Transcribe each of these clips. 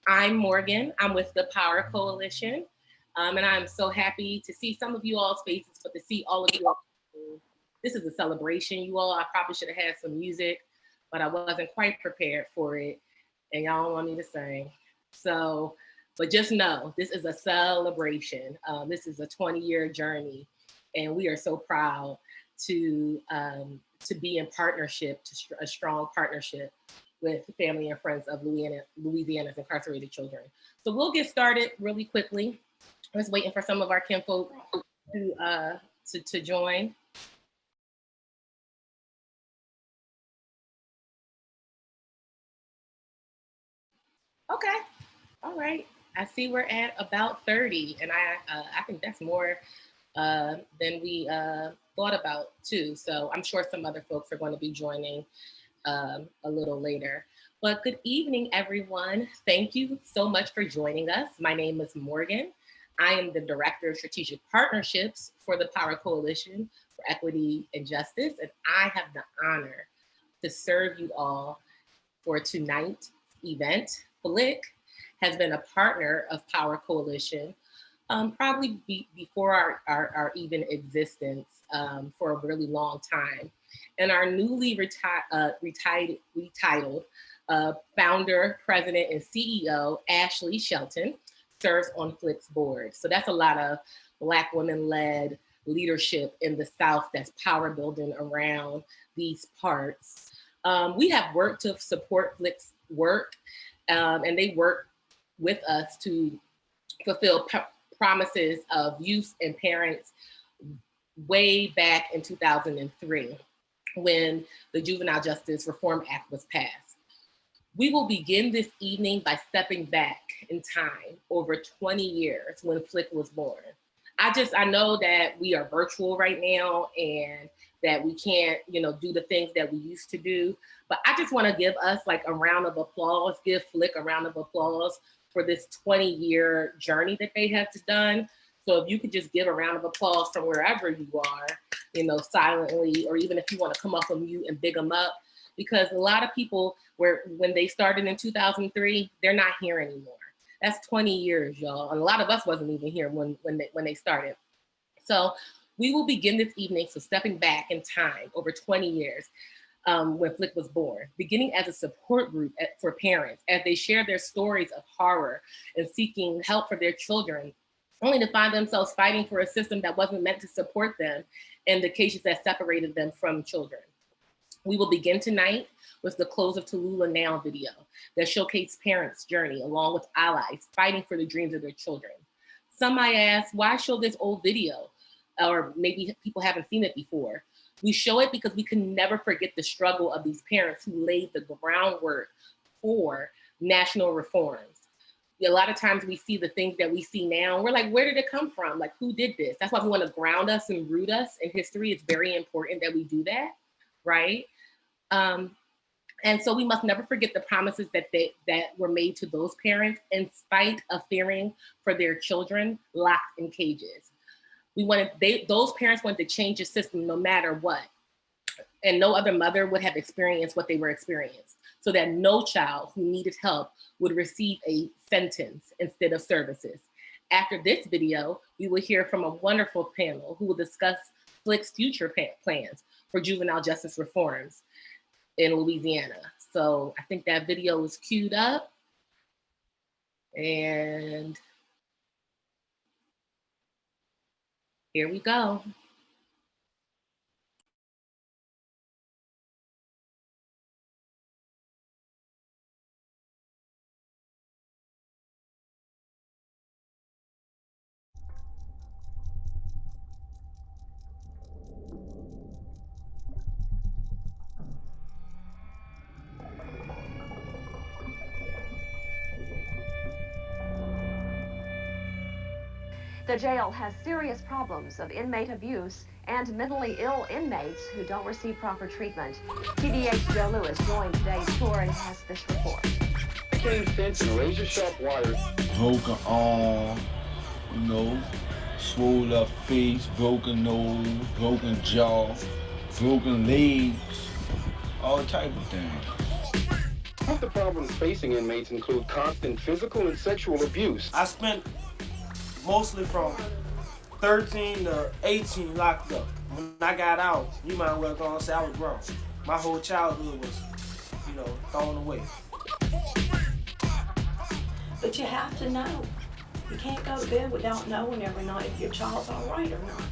I'm Morgan. I'm with the Power Coalition. And I'm so happy to see some of you all's faces, but to see all of you all. This is a celebration, you all. I probably should have had some music, but I wasn't quite prepared for it. And y'all don't want me to sing. So, but just know this is a celebration. This is a 20-year journey, and we are so proud to be in partnership, a strong partnership with family and friends of Louisiana's incarcerated children. So we'll get started really quickly. I'm just waiting for some of our kinfolk to join. Okay, all right. I see we're at about 30, and I think that's more than we thought about too. So I'm sure some other folks are going to be joining a little later. But good evening, everyone. Thank you so much for joining us. My name is Morgan. I am the Director of Strategic Partnerships for the Power Coalition for Equity and Justice, and I have the honor to serve you all for tonight's event. Flick has been a partner of Power Coalition probably before our even existence for a really long time. And our newly retitled founder, president, and CEO, Ashley Shelton, serves on Flick's board. So that's a lot of Black women-led leadership in the South that's power building around these parts. We have worked to support Flick's work, and they work with us to fulfill promises of youth and parents way back in 2003 when the Juvenile Justice Reform Act was passed. We will begin this evening by stepping back in time over 20 years when Flick was born. I know that we are virtual right now and that we can't, do the things that we used to do, but I just want to give us like a round of applause, give Flick a round of applause for this 20-year journey that they have done. So if you could just give a round of applause from wherever you are, silently, or even if you want to come off of mute and big them up, because a lot of people when they started in 2003, they're not here anymore. That's 20 years, y'all. And a lot of us wasn't even here when they started. So we will begin this evening, so stepping back in time over 20 years, when Flick was born, beginning as a support group for parents as they share their stories of horror and seeking help for their children, only to find themselves fighting for a system that wasn't meant to support them and the cases that separated them from children. We will begin tonight with the Close of Tallulah Now video that showcased parents' journey along with allies fighting for the dreams of their children. Some might ask, why show this old video? Or maybe people haven't seen it before. We show it because we can never forget the struggle of these parents who laid the groundwork for national reforms. A lot of times we see the things that we see now, and we're like, where did it come from? Like, who did this? That's why we want to ground us and root us in history. It's very important that we do that, right? And so we must never forget the promises that were made to those parents in spite of fearing for their children locked in cages. Those parents wanted to change the system no matter what. And no other mother would have experienced what they were experiencing, so that no child who needed help would receive a sentence instead of services. After this video, we will hear from a wonderful panel who will discuss Flick's future plans for juvenile justice reforms in Louisiana. So I think that video is queued up. And here we go. The jail has serious problems of inmate abuse and mentally ill inmates who don't receive proper treatment. TVH Joe Lewis joined today's tour and has this report. Cane fence and razor sharp wire. Broken arm, swole up face, broken nose, broken jaw, broken legs, all type of things. Some of the problems facing inmates include constant physical and sexual abuse. I spent mostly from 13 to 18 locked up. When I got out, you might well go and say I was grown. My whole childhood was, thrown away. But you have to know. You can't go to bed without knowing every night if your child's all right or not.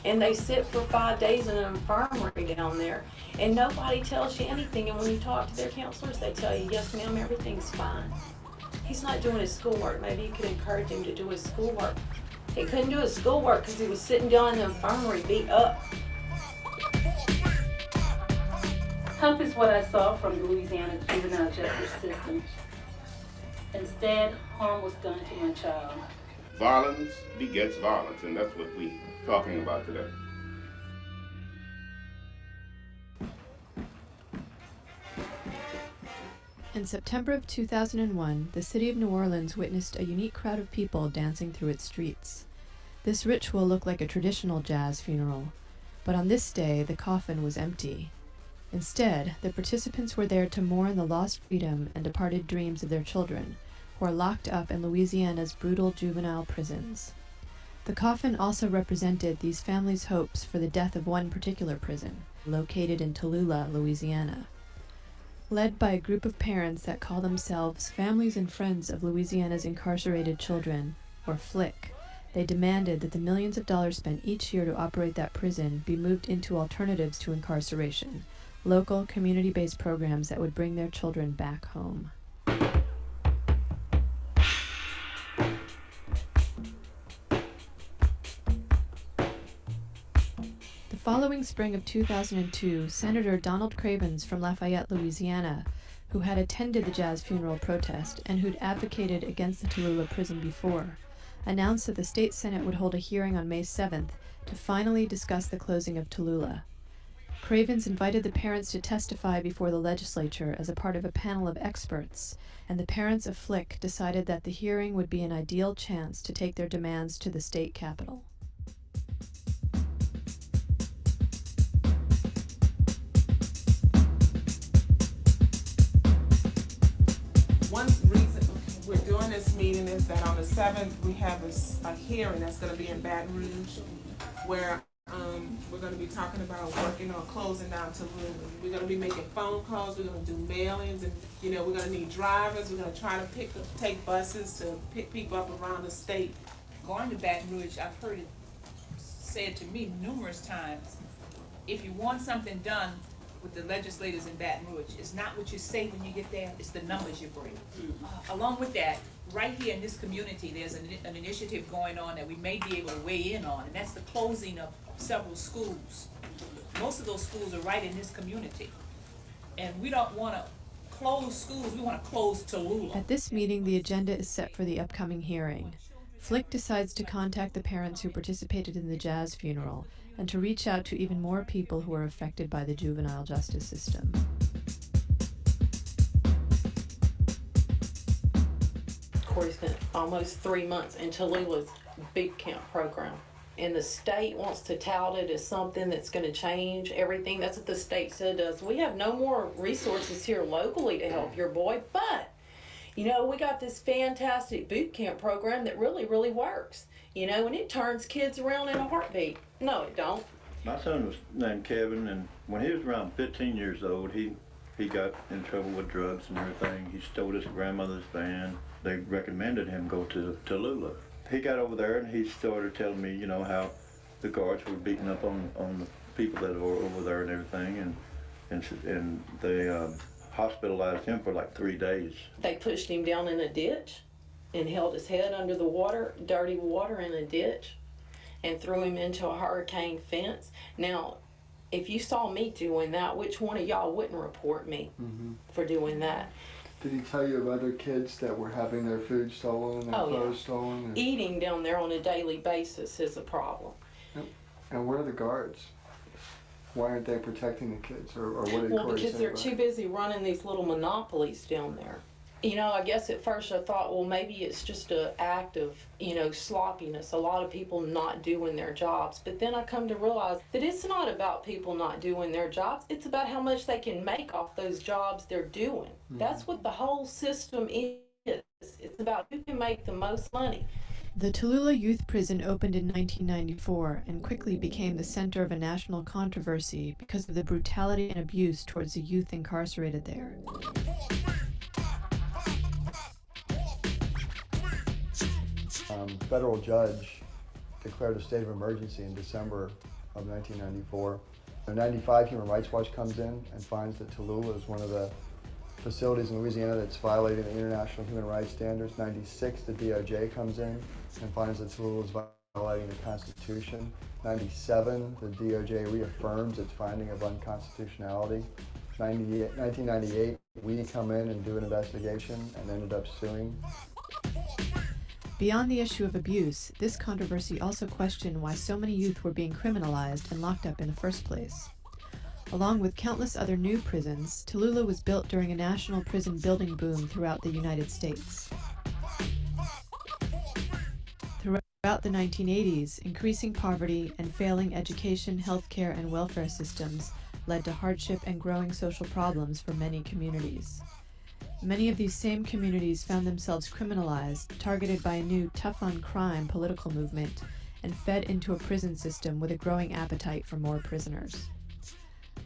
And they sit for 5 days in an infirmary down there, and nobody tells you anything. And when you talk to their counselors, they tell you, yes, ma'am, everything's fine. He's not doing his schoolwork. Maybe you could encourage him to do his schoolwork. He couldn't do his schoolwork because he was sitting down in the infirmary beat up. Hope is what I saw from the Louisiana juvenile justice system. Instead, harm was done to my child. Violence begets violence, and that's what we're talking about today. In September of 2001, the city of New Orleans witnessed a unique crowd of people dancing through its streets. This ritual looked like a traditional jazz funeral, but on this day, the coffin was empty. Instead, the participants were there to mourn the lost freedom and departed dreams of their children, who are locked up in Louisiana's brutal juvenile prisons. The coffin also represented these families' hopes for the death of one particular prison, located in Tallulah, Louisiana. Led by a group of parents that call themselves Families and Friends of Louisiana's Incarcerated Children, or FLIC, they demanded that the millions of dollars spent each year to operate that prison be moved into alternatives to incarceration, local, community-based programs that would bring their children back home. The following spring of 2002, Senator Donald Cravens from Lafayette, Louisiana, who had attended the jazz funeral protest and who'd advocated against the Tallulah prison before, announced that the state Senate would hold a hearing on May 7th to finally discuss the closing of Tallulah. Cravens invited the parents to testify before the legislature as a part of a panel of experts, and the parents of FLIC decided that the hearing would be an ideal chance to take their demands to the state capitol. One reason we're doing this meeting is that on the 7th we have a hearing that's going to be in Baton Rouge, where we're going to be talking about working on closing down Tallulah. We're going to be making phone calls. We're going to do mailings, and we're going to need drivers. We're going to try to take buses to pick people up around the state. Going to Baton Rouge, I've heard it said to me numerous times, if you want something done with the legislators in Baton Rouge, it's not what you say when you get there, it's the numbers you bring. Along with that, right here in this community, there's an initiative going on that we may be able to weigh in on, and that's the closing of several schools. Most of those schools are right in this community. And we don't want to close schools, we want to close Tallulah. At this meeting, the agenda is set for the upcoming hearing. FLIC decides to contact the parents who participated in the jazz funeral and to reach out to even more people who are affected by the juvenile justice system. Corey spent almost 3 months in Tallulah's boot camp program. And the state wants to tout it as something that's going to change everything. That's what the state said to us. We have no more resources here locally to help your boy, but, we got this fantastic boot camp program that really, really works, and it turns kids around in a heartbeat. No, it don't. My son was named Kevin, and when he was around 15 years old, he got in trouble with drugs and everything. He stole his grandmother's van. They recommended him go to Tallulah. He got over there and he started telling me, how the guards were beating up on the people that were over there and everything, and they hospitalized him for like 3 days. They pushed him down in a ditch and held his head under the water, dirty water in a ditch, and threw him into a hurricane fence. Now, if you saw me doing that, which one of y'all wouldn't report me for doing that? Did he tell you of other kids that were having their food stolen and clothes stolen? And eating down there on a daily basis is a problem. And where are the guards? Why aren't they protecting the kids? Or what did Well, Corey because say they're about too busy running these little monopolies down there. You know, I guess at first I thought, well, maybe it's just an act of, you know, sloppiness, a lot of people not doing their jobs. But then I come to realize that it's not about people not doing their jobs. It's about how much they can make off those jobs they're doing. Mm-hmm. That's what the whole system is. It's about who can make the most money. The Tallulah Youth Prison opened in 1994 and quickly became the center of a national controversy because of the brutality and abuse towards the youth incarcerated there. Federal judge declared a state of emergency in December of 1994. In 95, Human Rights Watch comes in and finds that Tallulah is one of the facilities in Louisiana that's violating the international human rights standards. 96, the DOJ comes in and finds that Tallulah is violating the Constitution. 97, the DOJ reaffirms its finding of unconstitutionality. 1998, we come in and do an investigation and ended up suing. Beyond the issue of abuse, this controversy also questioned why so many youth were being criminalized and locked up in the first place. Along with countless other new prisons, Tallulah was built during a national prison building boom throughout the United States. Throughout the 1980s, increasing poverty and failing education, healthcare, and welfare systems led to hardship and growing social problems for many communities. Many of these same communities found themselves criminalized, targeted by a new tough-on-crime political movement, and fed into a prison system with a growing appetite for more prisoners.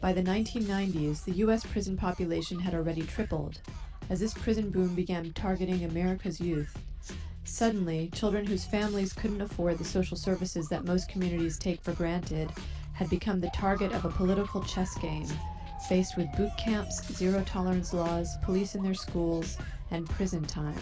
By the 1990s, the U.S. prison population had already tripled. As this prison boom began targeting America's youth, suddenly, children whose families couldn't afford the social services that most communities take for granted had become the target of a political chess game, faced with boot camps, zero-tolerance laws, police in their schools, and prison time.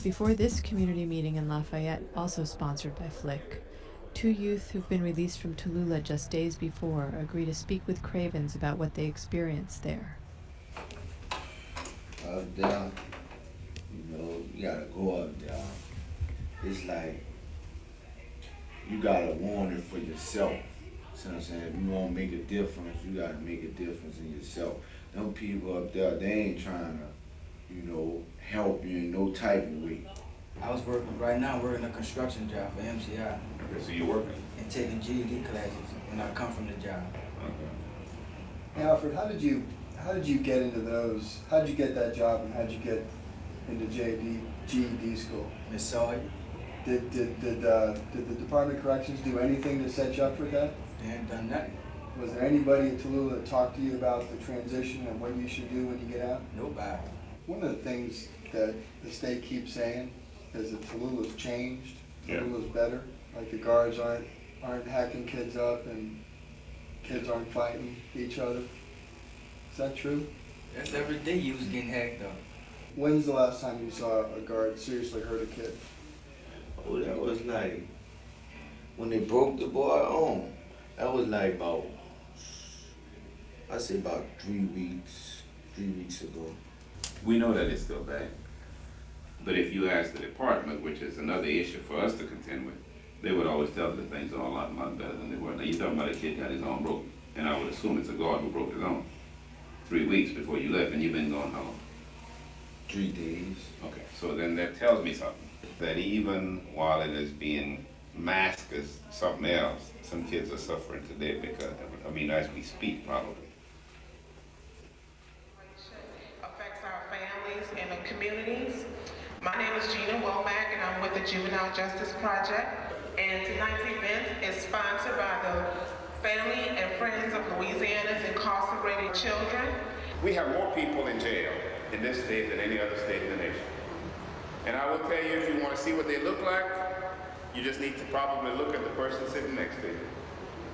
Before this community meeting in Lafayette, also sponsored by Flick, two youth who've been released from Tallulah just days before agree to speak with Cravens about what they experienced there. Up there, you know, you gotta go up there. It's like, you gotta want it for yourself. See what I'm saying? If you wanna make a difference, you gotta make a difference in yourself. Them people up there, they ain't trying to, you know, help you in no type of way. I was right now working a construction job for MCI. Okay, so you're working? And taking GED classes when I come from the job. Okay. Hey Alfred, how did you get into those? How did you get that job and how did you get into GED school? Miss Sawyer. Did the Department of Corrections do anything to set you up for that? They ain't done nothing. Was there anybody at Tallulah that talked to you about the transition and what you should do when you get out? Nobody. One of the things that the state keeps saying is that Tallulah's changed. Tallulah's better. Like the guards aren't hacking kids up and kids aren't fighting each other. Is that true? That's every day you was getting hacked up. When's the last time you saw a guard seriously hurt a kid? Oh, that was like, when they broke the boy arm, that was like about, I'd say about 3 weeks ago. We know that it's still bad. But if you ask the department, which is another issue for us to contend with, they would always tell that things are a lot better than they were. Now, you're talking about a kid got his arm broken, and I would assume it's a guard who broke his arm. 3 weeks before you left, and you've been gone how long? 3 days. Okay, so then that tells me something. That even while it is being masked as something else, some kids are suffering today because of it. I mean, as we speak, probably. Affects our families and the communities. My name is Gina Womack, and I'm with the Juvenile Justice Project. And tonight's event is sponsored by the Family and Friends of Louisiana's Incarcerated Children. We have more people in jail in this state than any other state in the nation. And I will tell you, if you want to see what they look like, you just need to probably look at the person sitting next to you.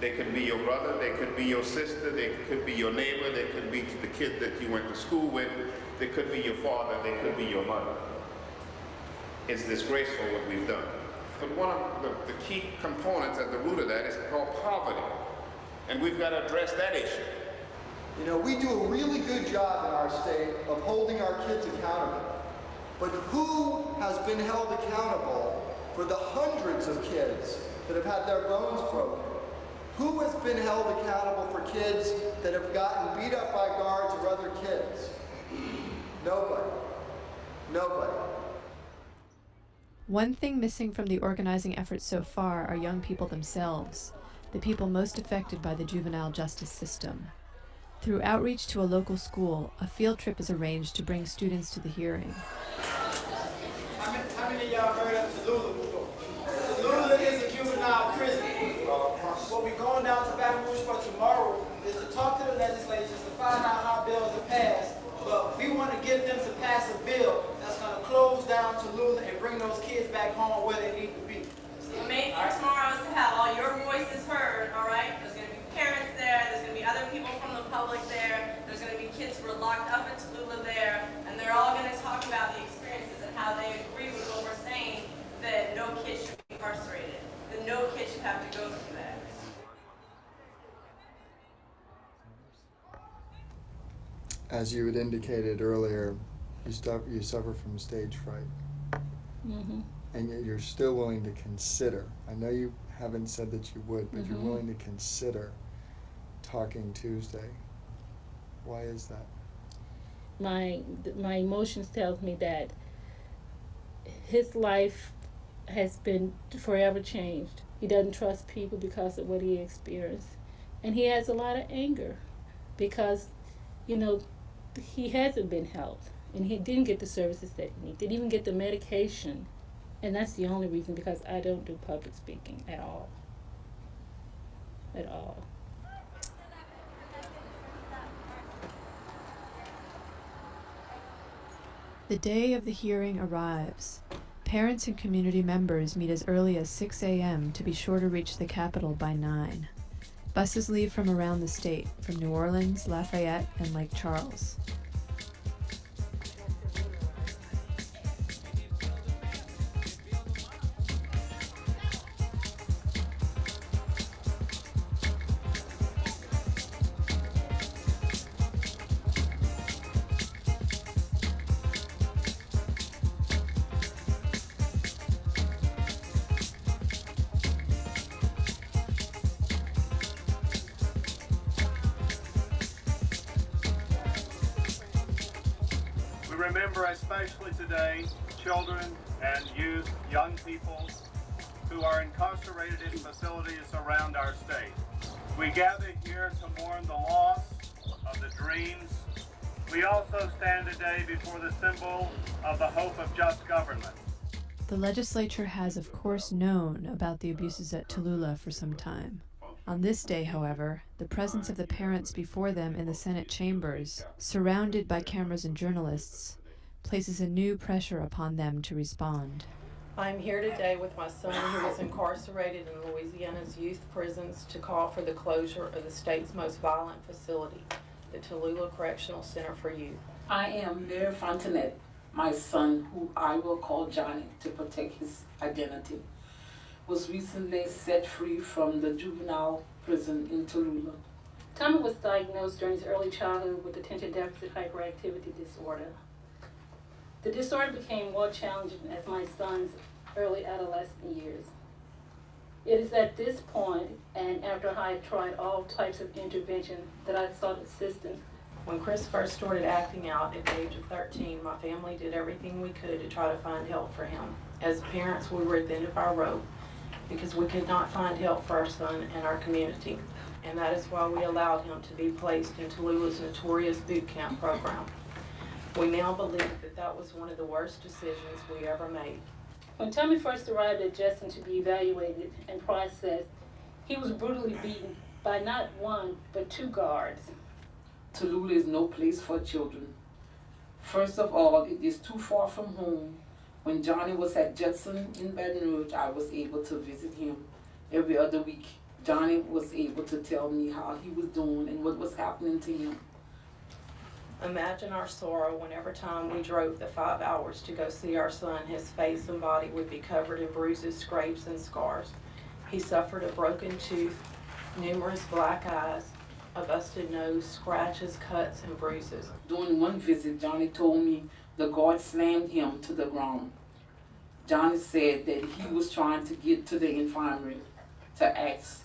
They could be your brother, they could be your sister, they could be your neighbor, they could be the kid that you went to school with, they could be your father, they could be your mother. It's disgraceful what we've done. But one of the key components at the root of that is called poverty. And we've got to address that issue. You know, we do a really good job in our state of holding our kids accountable. But who has been held accountable for the hundreds of kids that have had their bones broken? Who has been held accountable for kids that have gotten beat up by guards or other kids? Nobody. Nobody. One thing missing from the organizing efforts so far are young people themselves, the people most affected by the juvenile justice system. Through outreach to a local school, a field trip is arranged to bring students to the hearing. How many of y'all heard of Tallulah before? Tallulah is a juvenile prison. What we're going down to Baton Rouge for tomorrow is to talk to the legislatures to find out how bills are passed. But we want to get them to pass a bill that's going to close down Tallulah and bring those kids back home where they need to be. The main thing tomorrow is to have all your voices heard, all right? There's going to be parents there, there's going to be other people from the public there, there's going to be kids who are locked up in Tallulah there, and they're all going to talk about the experiences and how they agree with what we're saying, that no kid should be incarcerated, that no kid should have to go through that. As you had indicated earlier, you suffer from stage fright. Mm-hmm. And yet you're still willing to consider. I know you haven't said that you would, but you're Mm-hmm. willing to consider talking Tuesday. Why is that? My emotions tells me that his life has been forever changed. He doesn't trust people because of what he experienced. And he has a lot of anger because, you know, he hasn't been helped. And he didn't get the services that he needed. Didn't even get the medication. And that's the only reason, because I don't do public speaking at all. At all. The day of the hearing arrives. Parents and community members meet as early as 6 a.m. to be sure to reach the Capitol by 9. Buses leave from around the state, from New Orleans, Lafayette, and Lake Charles. Remember especially today children and youth, young people who are incarcerated in facilities around our state. We gather here to mourn the loss of the dreams. We also stand today before the symbol of the hope of just government. The legislature has, of course, known about the abuses at Tallulah for some time. On this day, however, the presence of the parents before them in the Senate chambers, surrounded by cameras and journalists, places a new pressure upon them to respond. I'm here today with my son who was incarcerated in Louisiana's youth prisons to call for the closure of the state's most violent facility, the Tallulah Correctional Center for Youth. I am Mayor Fontanet, my son, who I will call Johnny to protect his identity, was recently set free from the juvenile prison in Tallulah. Tommy was diagnosed during his early childhood with attention deficit hyperactivity disorder. The disorder became more challenging as my son's early adolescent years. It is at this point, and after I had tried all types of intervention, that I sought assistance. When Chris first started acting out at the age of 13, my family did everything we could to try to find help for him. As parents, we were at the end of our rope because we could not find help for our son and our community. And that is why we allowed him to be placed in Tallulah's notorious boot camp program. We now believe that that was one of the worst decisions we ever made. When Tommy first arrived at Justin to be evaluated and processed, he was brutally beaten by not one, but 2 guards. Tallulah is no place for children. First of all, it is too far from home. When Johnny was at Judson in Baton Rouge, I was able to visit him every other week. Johnny was able to tell me how he was doing and what was happening to him. Imagine our sorrow when every time we drove the 5 hours to go see our son, his face and body would be covered in bruises, scrapes, and scars. He suffered a broken tooth, numerous black eyes, a busted nose, scratches, cuts, and bruises. During one visit, Johnny told me the guard slammed him to the ground. Johnny said that he was trying to get to the infirmary to ask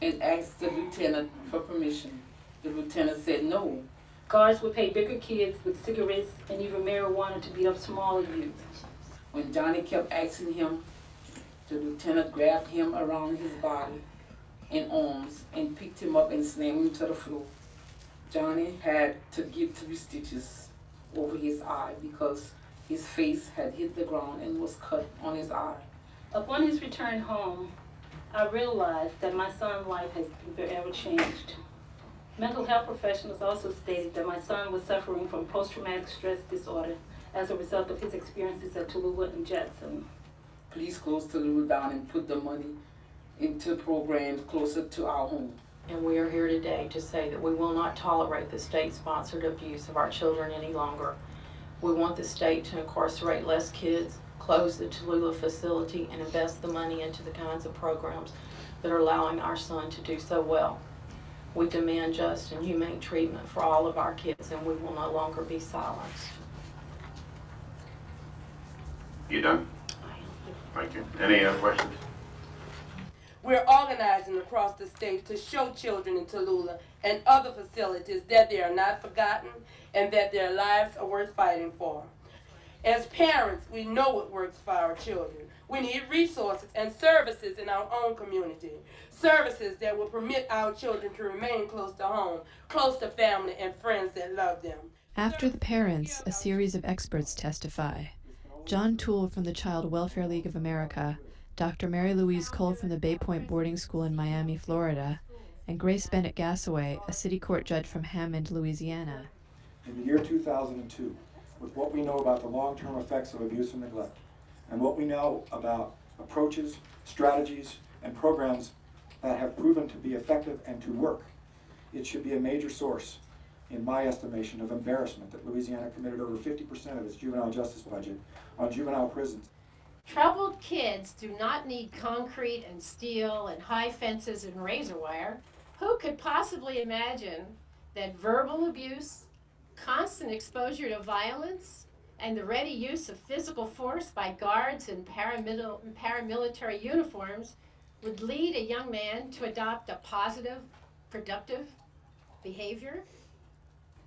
and asked the lieutenant for permission. The lieutenant said no. Guards would pay bigger kids with cigarettes and even marijuana to beat up smaller youth. When Johnny kept asking him, the lieutenant grabbed him around his body and arms and picked him up and slammed him to the floor. Johnny had to get 3 stitches over his eye because his face had hit the ground and was cut on his eye. Upon his return home, I realized that my son's life has been forever changed. Mental health professionals also stated that my son was suffering from post-traumatic stress disorder as a result of his experiences at Tallulah and Jackson. Please close Tallulah down and put the money into programs closer to our home. And we are here today to say that we will not tolerate the state-sponsored abuse of our children any longer. We want the state to incarcerate less kids, close the Tallulah facility, and invest the money into the kinds of programs that are allowing our son to do so well. We demand just and humane treatment for all of our kids, and we will no longer be silenced. You done? Thank you. Any other questions? We're organizing across the state to show children in Tallulah and other facilities that they are not forgotten and that their lives are worth fighting for. As parents, we know what works for our children. We need resources and services in our own community. Services that will permit our children to remain close to home, close to family and friends that love them. After the parents, a series of experts testify. John Toole from the Child Welfare League of America, Dr. Mary Louise Cole from the Bay Point Boarding School in Miami, Florida, and Grace Bennett Gassaway, a city court judge from Hammond, Louisiana. In the year 2002, with what we know about the long-term effects of abuse and neglect, and what we know about approaches, strategies, and programs that have proven to be effective and to work, it should be a major source, in my estimation, of embarrassment that Louisiana committed over 50% of its juvenile justice budget on juvenile prisons. Troubled kids do not need concrete and steel and high fences and razor wire. Who could possibly imagine that verbal abuse, constant exposure to violence, and the ready use of physical force by guards in paramilitary uniforms would lead a young man to adopt a positive, productive behavior?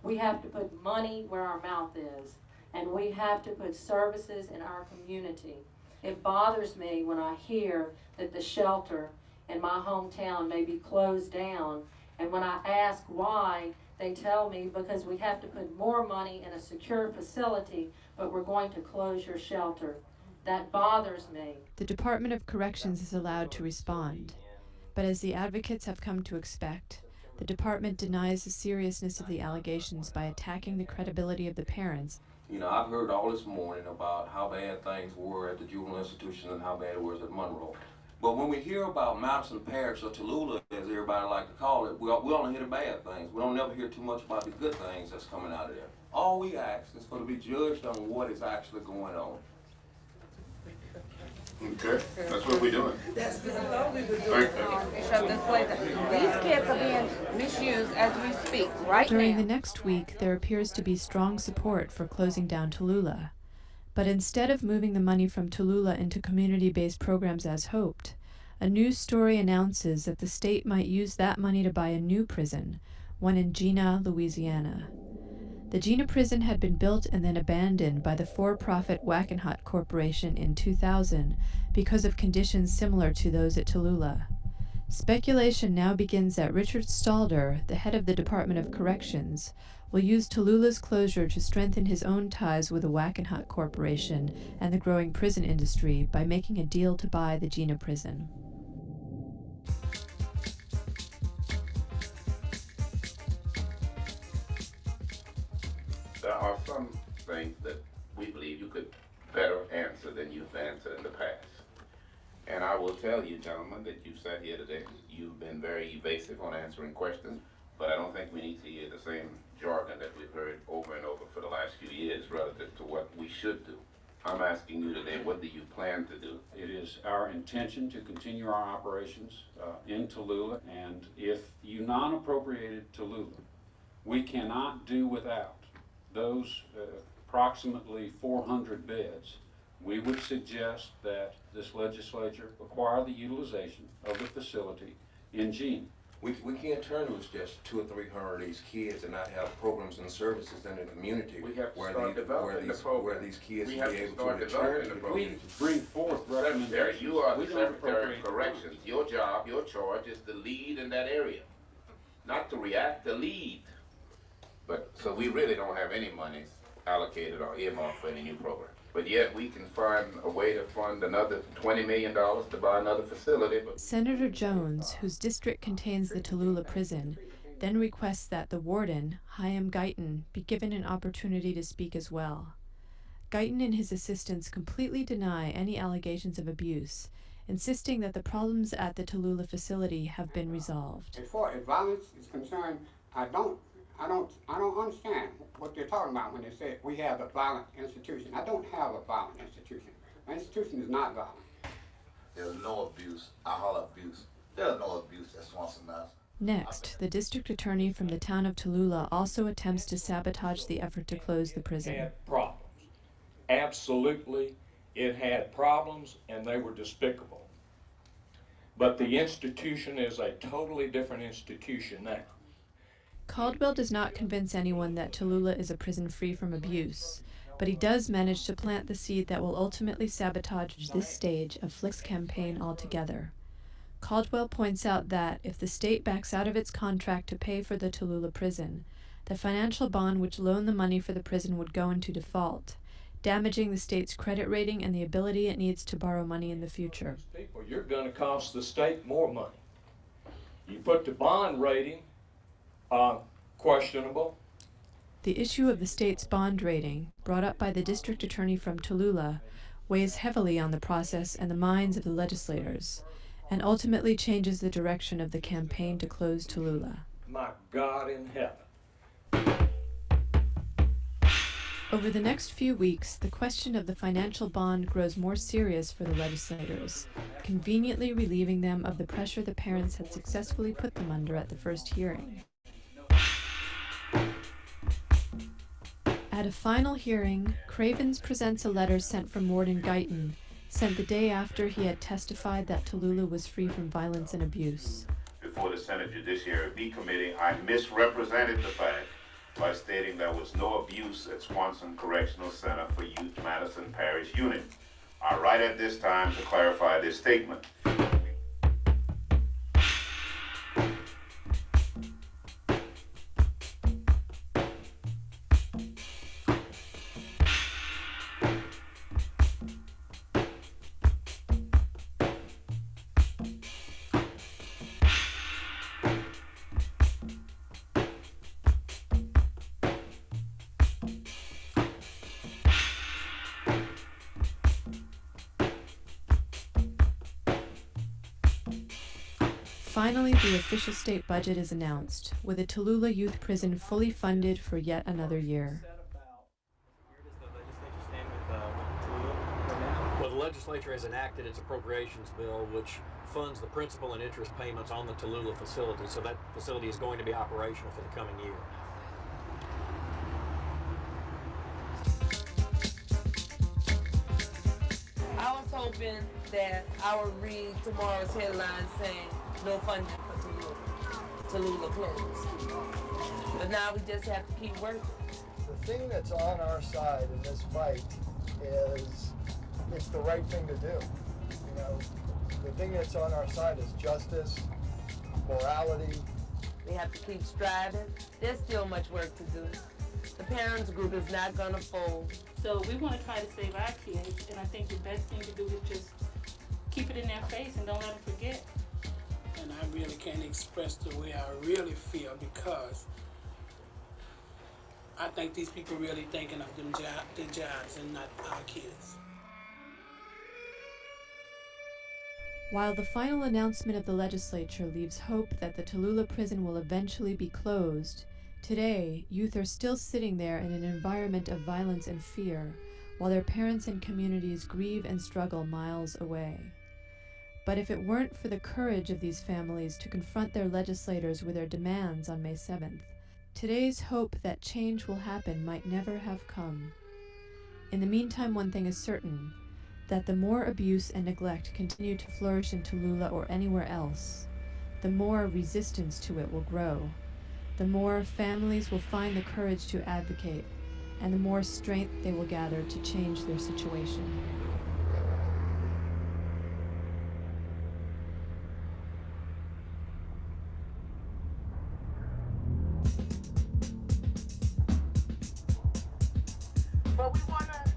We have to put money where our mouth is, and we have to put services in our community. It bothers me when I hear that the shelter in my hometown may be closed down, and when I ask why, they tell me because we have to put more money in a secure facility, but we're going to close your shelter. That bothers me. The Department of Corrections is allowed to respond, but as the advocates have come to expect, the department denies the seriousness of the allegations by attacking the credibility of the parents. You know, I've heard all this morning about how bad things were at the juvenile institution and how bad it was at Monroe. But when we hear about Madison Parish or Tallulah, as everybody like to call it, we only hear the bad things. We don't never hear too much about the good things that's coming out of there. All we ask is for to be judged on what is actually going on. Okay, that's what we're doing. That's what we've been doing. Bishop, this way, these kids are being misused as we speak right During now. the next week, there appears to be strong support for closing down Tallulah. But instead of moving the money from Tallulah into community-based programs as hoped, a news story announces that the state might use that money to buy a new prison, one in Juvenile, Louisiana. The Juvenile prison had been built and then abandoned by the for-profit Wackenhut Corporation in 2000 because of conditions similar to those at Tallulah. Speculation now begins that Richard Stalder, the head of the Department of Corrections, will use Tallulah's closure to strengthen his own ties with the Wackenhut Corporation and the growing prison industry by making a deal to buy the Juvenile prison. There are some things that we believe you could better answer than you've answered in the past. And I will tell you, gentlemen, that you've sat here today, you've been very evasive on answering questions, but I don't think we need to hear the same jargon that we've heard over and over for the last few years relative to what we should do. I'm asking you today, what do you plan to do? It is our intention to continue our operations in Tallulah, and if you non-appropriated Tallulah, we cannot do without those approximately 400 beds. We would suggest that this legislature require the utilization of the facility in Gene. We can't turn loose just 200 or 300 of these kids and not have programs and services in the community We have to where start developing the program. where these kids We will have be to able start to developing return to the the program. community. Bring forth Secretary, recommendations. you are We the don't Secretary of appropriate Corrections. Your job, your charge is to lead in that area. Not to react, to lead. But, so we really don't have any money allocated or earmarked for any new program. But yet we can find a way to fund another $20 million to buy another facility. But Senator Jones, whose district contains the Tallulah prison, then requests that the warden, Chaim Guyton, be given an opportunity to speak as well. Guyton and his assistants completely deny any allegations of abuse, insisting that the problems at the Tallulah facility have been resolved. As far as violence is concerned, I don't understand what they're talking about when they say we have a violent institution. I don't have a violent institution. My institution is not violent. There's no abuse, alcohol abuse. There's no abuse at Swanson House. Next, the district attorney from the town of Tallulah also attempts to sabotage the effort to close the prison. It had problems. Absolutely, it had problems, and they were despicable. But the institution is a totally different institution now. Caldwell does not convince anyone that Tallulah is a prison free from abuse, but he does manage to plant the seed that will ultimately sabotage this stage of Flick's campaign altogether. Caldwell points out that if the state backs out of its contract to pay for the Tallulah prison, the financial bond which loaned the money for the prison would go into default, damaging the state's credit rating and the ability it needs to borrow money in the future. People, you're going to cost the state more money. You put the bond rating questionable. The issue of the state's bond rating, brought up by the district attorney from Tallulah, weighs heavily on the process and the minds of the legislators, and ultimately changes the direction of the campaign to close Tallulah. My God in heaven. Over the next few weeks, the question of the financial bond grows more serious for the legislators, conveniently relieving them of the pressure the parents had successfully put them under at the first hearing. At a final hearing, Cravens presents a letter sent from Warden Guyton, sent the day after he had testified that Tallulah was free from violence and abuse. before the Senate Judiciary B Committee, I misrepresented the fact by stating there was no abuse at Swanson Correctional Center for Youth Madison Parish Unit. I write at this time to clarify this statement. Finally, the official state budget is announced, with a Tallulah youth prison fully funded for yet another year. Well, the legislature has enacted its appropriations bill, which funds the principal and interest payments on the Tallulah facility, so that facility is going to be operational for the coming year. I was hoping that I would read tomorrow's headline saying no funding for Tallulah closed. But now we just have to keep working. The thing that's on our side in this fight is it's the right thing to do. You know, the thing that's on our side is justice, morality. We have to keep striving. There's still much work to do. The parents group is not going to fold. So we want to try to save our kids, and I think the best thing to do is just keep it in their face and don't let them forget. And I really can't express the way I really feel because I think these people really thinking of their jobs and not our kids. While the final announcement of the legislature leaves hope that the Tallulah prison will eventually be closed, today, youth are still sitting there in an environment of violence and fear, while their parents and communities grieve and struggle miles away. But if it weren't for the courage of these families to confront their legislators with their demands on May 7th, today's hope that change will happen might never have come. In the meantime, one thing is certain, that the more abuse and neglect continue to flourish in Tallulah or anywhere else, the more resistance to it will grow, the more families will find the courage to advocate, and the more strength they will gather to change their situation. But we want to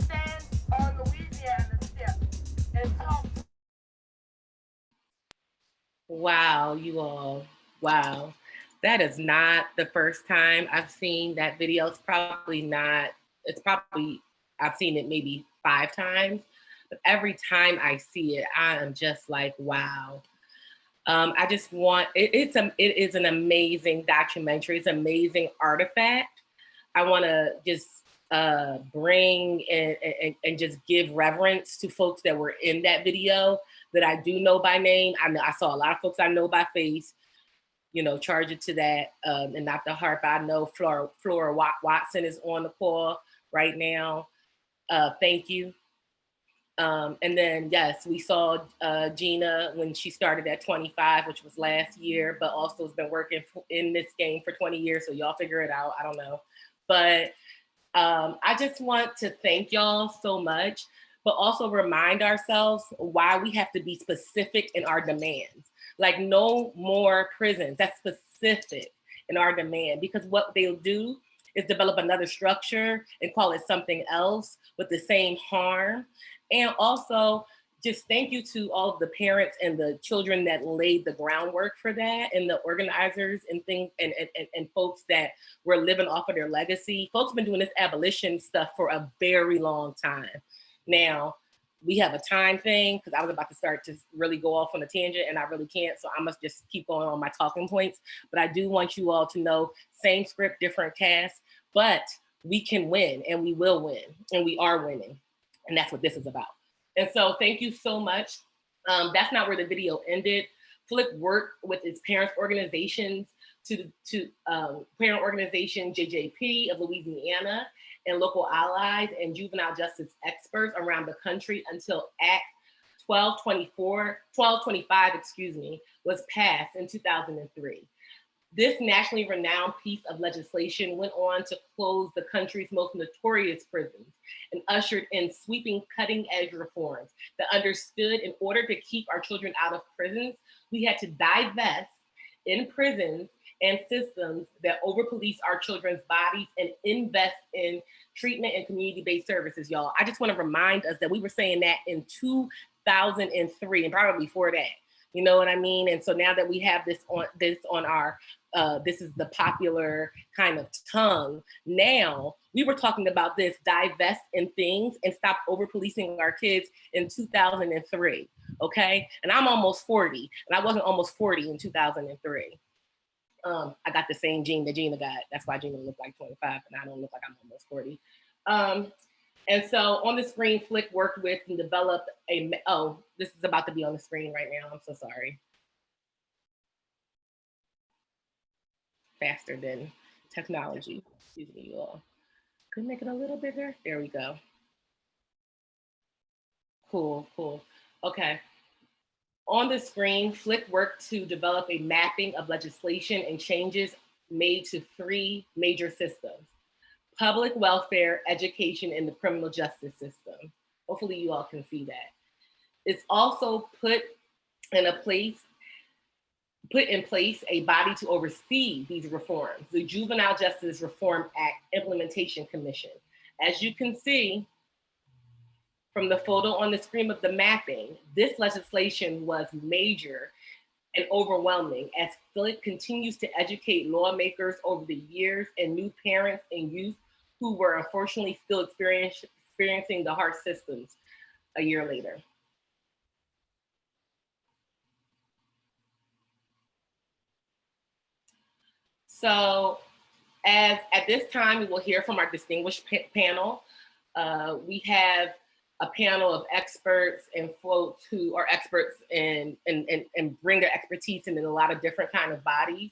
stand on Louisiana steps and talk. Wow, you all. Wow. That is not the first time I've seen that video. It's probably, I've seen it maybe 5 times. But every time I see it, I am just like, wow. I just want, it is an amazing documentary. It's an amazing artifact. I want to just bring and just give reverence to folks that were in that video that I do know by name. I saw a lot of folks I know by face, charge it to that. And not the harp. I know Flora Watson is on the call right now. Thank you. And then, yes, we saw Gina when she started at 25, which was last year, but also has been working in this game for 20 years. So y'all figure it out. I don't know. But I just want to thank y'all so much, but also remind ourselves why we have to be specific in our demands. Like no more prisons. That's specific in our demand, because what they'll do is develop another structure and call it something else with the same harm. And also, just thank you to all of the parents and the children that laid the groundwork for that, and the organizers and things and folks that were living off of their legacy. Folks have been doing this abolition stuff for a very long time. Now, we have a time thing, because I was about to start to really go off on a tangent and I really can't, so I must just keep going on my talking points. But I do want you all to know, same script, different cast, but we can win and we will win and we are winning. And that's what this is about. And so thank you so much. That's not where the video ended. Flick worked with its parents' organizations to parent organization JJP of Louisiana and local allies and juvenile justice experts around the country until Act 1225 was passed in 2003. This nationally renowned piece of legislation went on to close the country's most notorious prisons and ushered in sweeping cutting-edge reforms that understood in order to keep our children out of prisons, we had to divest in prisons and systems that over-police our children's bodies and invest in treatment and community-based services, y'all. I just want to remind us that we were saying that in 2003 and probably before that. You know what I mean? And so now that we have this on our, this is the popular kind of tongue. Now, we were talking about this, divest in things and stop over-policing our kids in 2003, okay? And I'm almost 40, and I wasn't almost 40 in 2003. I got the same gene that Gina got. That's why Gina looked like 25, and I don't look like I'm almost 40. And so on the screen, Flick worked with and developed this is about to be on the screen right now. I'm so sorry. Faster than technology. Excuse me, you all. Could make it a little bigger. There we go. Cool. Okay. On the screen, Flick worked to develop a mapping of legislation and changes made to 3 major systems: public welfare, education, and the criminal justice system. Hopefully you all can see that. It's also put in place a body to oversee these reforms, the Juvenile Justice Reform Act Implementation Commission. As you can see from the photo on the screen of the mapping, this legislation was major and overwhelming as Flick continues to educate lawmakers over the years and new parents and youth who were unfortunately still experiencing the harsh systems a year later. So at this time, we will hear from our distinguished panel. We have a panel of experts and folks who are experts and bring their expertise in a lot of different kind of bodies.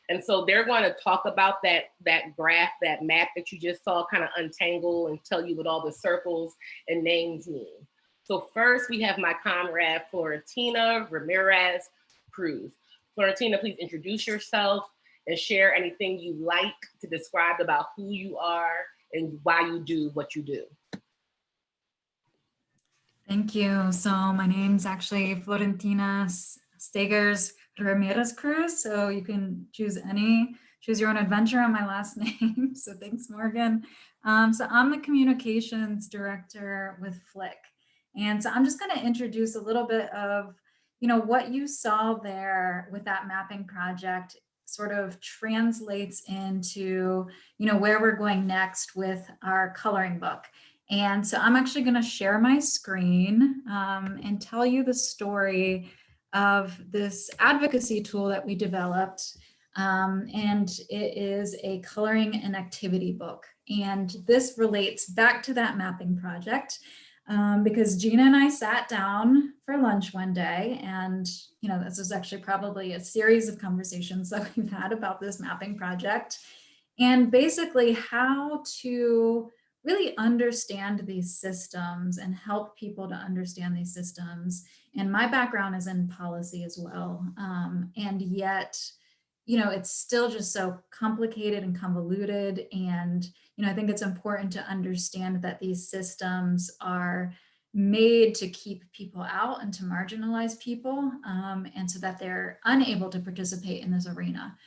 And so they're going to talk about that graph, that map that you just saw, kind of untangle and tell you what all the circles and names mean. So first we have my comrade Florentina Ramirez Cruz. Florentina, please introduce yourself and share anything you like to describe about who you are and why you do what you do. Thank you. So my name's actually Florentina Stegers Ramirez Cruz. So you can choose your own adventure on my last name. So thanks, Morgan. So I'm the communications director with Flick. And so I'm just going to introduce a little bit of, what you saw there with that mapping project sort of translates into, where we're going next with our coloring book. And so I'm actually going to share my screen and tell you the story of this advocacy tool that we developed. And it is a coloring and activity book. And this relates back to that mapping project because Gina and I sat down for lunch one day, and this was actually probably a series of conversations that we've had about this mapping project and basically how to really understand these systems and help people to understand these systems. And my background is in policy as well. And yet, it's still just so complicated and convoluted. And, I think it's important to understand that these systems are made to keep people out and to marginalize people, and so that they're unable to participate in this arena.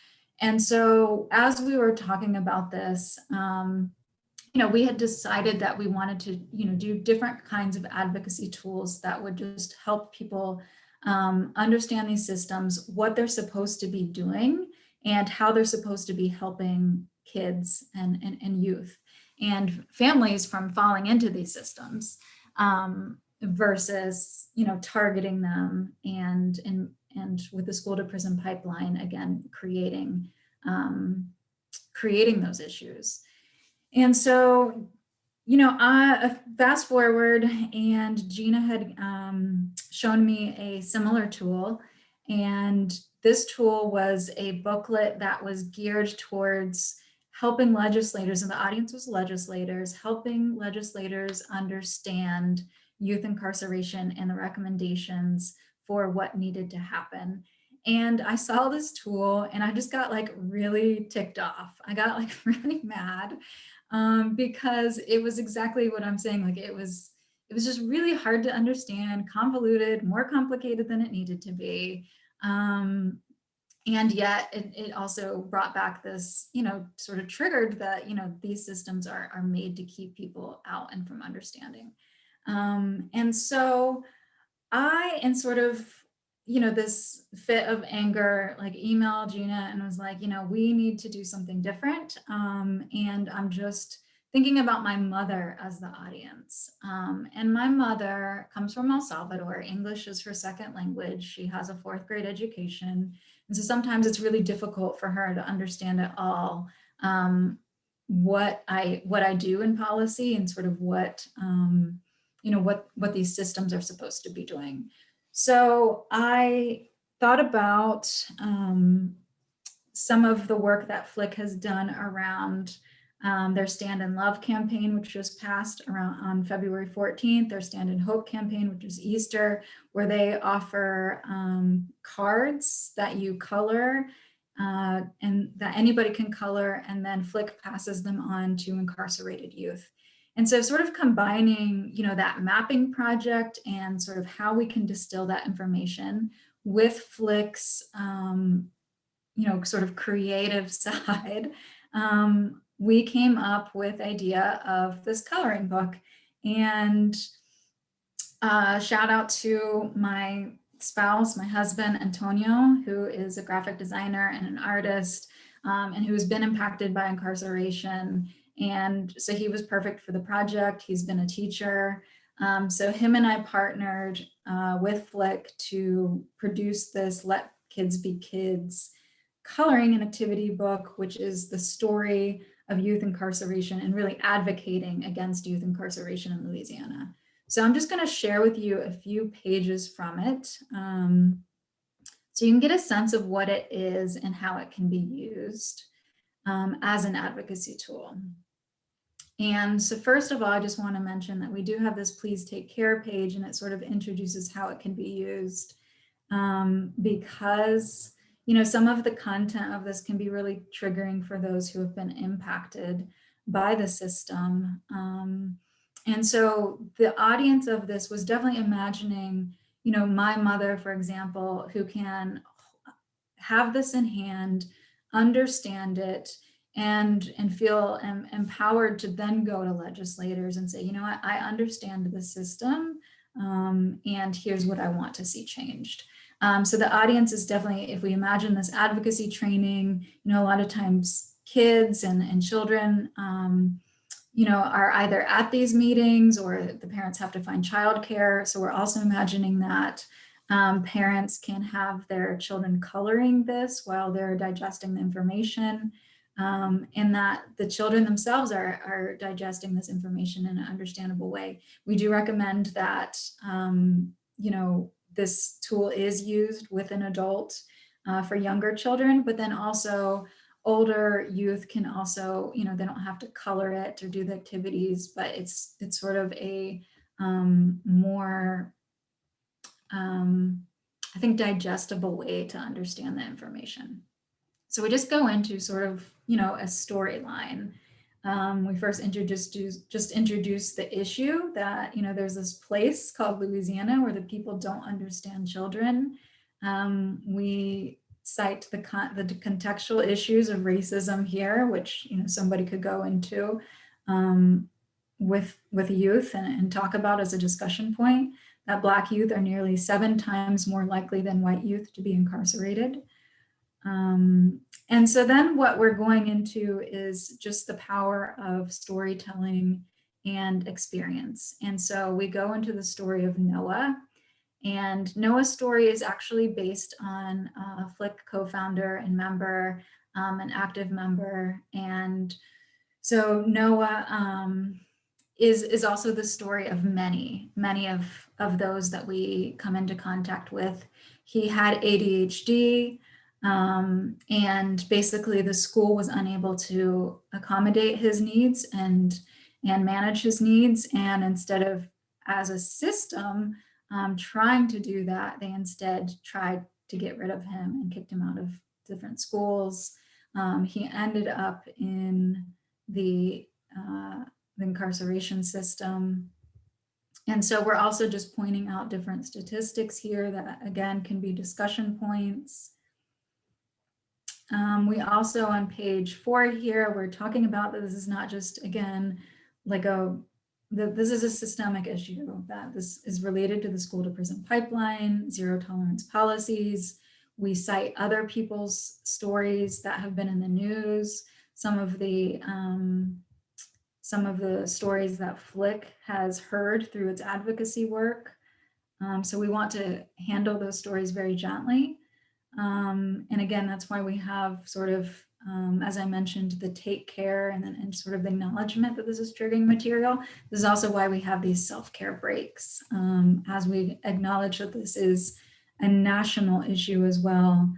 And so as we were talking about this, we had decided that we wanted to, do different kinds of advocacy tools that would just help people understand these systems, what they're supposed to be doing, and how they're supposed to be helping kids and youth and families from falling into these systems versus, targeting them and with the school to prison pipeline, again, creating those issues. And so, I fast forward, and Gina had shown me a similar tool. And this tool was a booklet that was geared towards helping legislators, and the audience was legislators, helping legislators understand youth incarceration and the recommendations for what needed to happen. And I saw this tool and I just got really ticked off. I got really mad because it was exactly what I'm saying. It was just really hard to understand, convoluted, more complicated than it needed to be. And yet it also brought back this, sort of triggered that, these systems are made to keep people out and from understanding. And so I, in sort of, this fit of anger, emailed Gina and was like, we need to do something different. And I'm just thinking about my mother as the audience. And my mother comes from El Salvador. English is her second language. She has a 4th grade education. And so sometimes it's really difficult for her to understand at all what I do in policy and sort of what these systems are supposed to be doing. So I thought about some of the work that Flick has done around their Stand in Love campaign, which was passed on February 14th, their Stand in Hope campaign, which is Easter, where they offer cards that you color and that anybody can color, and then Flick passes them on to incarcerated youth. And so sort of combining, that mapping project and sort of how we can distill that information with Flick's, sort of creative side, we came up with the idea of this coloring book. And shout out to my spouse, my husband, Antonio, who is a graphic designer and an artist, and who's been impacted by incarceration. And so he was perfect for the project. He's been a teacher. So him and I partnered with Flick to produce this Let Kids Be Kids coloring and activity book, which is the story of youth incarceration and really advocating against youth incarceration in Louisiana. So I'm just going to share with you a few pages from it so you can get a sense of what it is and how it can be used as an advocacy tool. And so first of all, I just want to mention that we do have this Please Take Care page, and it sort of introduces how it can be used because, some of the content of this can be really triggering for those who have been impacted by the system. And so the audience of this was definitely imagining, my mother, for example, who can have this in hand, understand it, and feel empowered to then go to legislators and say, I understand the system, and here's what I want to see changed. So the audience is definitely, if we imagine this advocacy training, a lot of times kids and children, are either at these meetings or the parents have to find childcare. So we're also imagining that parents can have their children coloring this while they're digesting the information, and that the children themselves are digesting this information in an understandable way. We do recommend that, this tool is used with an adult for younger children, but then also older youth can also, they don't have to color it or do the activities, but it's sort of a more, I think, digestible way to understand the information. So we just go into sort of, a storyline. We first introduce the issue that, there's this place called Louisiana where the people don't understand children. We cite the contextual issues of racism here, which, somebody could go into with youth and talk about as a discussion point, that Black youth are nearly 7 times more likely than white youth to be incarcerated. And so then what we're going into is just the power of storytelling and experience. And so we go into the story of Noah, and Noah's story is actually based on a Flick co-founder and member, an active member. And so Noah is also the story of many of those that we come into contact with. He had ADHD, and basically the school was unable to accommodate his needs and manage his needs. And instead of, as a system, trying to do that, they instead tried to get rid of him and kicked him out of different schools. He ended up in the incarceration system. And so we're also just pointing out different statistics here that, again, can be discussion points. We also, on page 4 here, we're talking about that this is not just, again, like this is a systemic issue, that this is related to the school to prison pipeline, zero tolerance policies. We cite other people's stories that have been in the news, some of the stories that Flick has heard through its advocacy work. So we want to handle those stories very gently. And again, that's why we have sort of, as I mentioned, the take care and sort of the acknowledgement that this is triggering material. This is also why we have these self-care breaks, as we acknowledge that this is a national issue as well.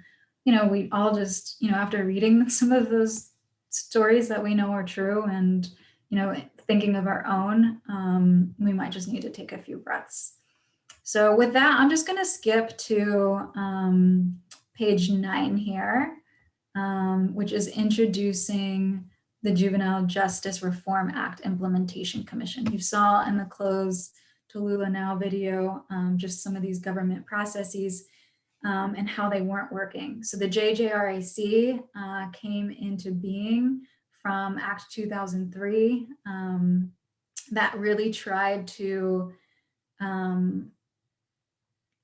We all just, after reading some of those stories that we know are true and, thinking of our own, we might just need to take a few breaths. So with that, I'm just going to skip to page 9 here, which is introducing the Juvenile Justice Reform Act Implementation Commission. You saw in the Close Tallulah Now video just some of these government processes and how they weren't working. So the JJRAC came into being from Act 2003 that really tried to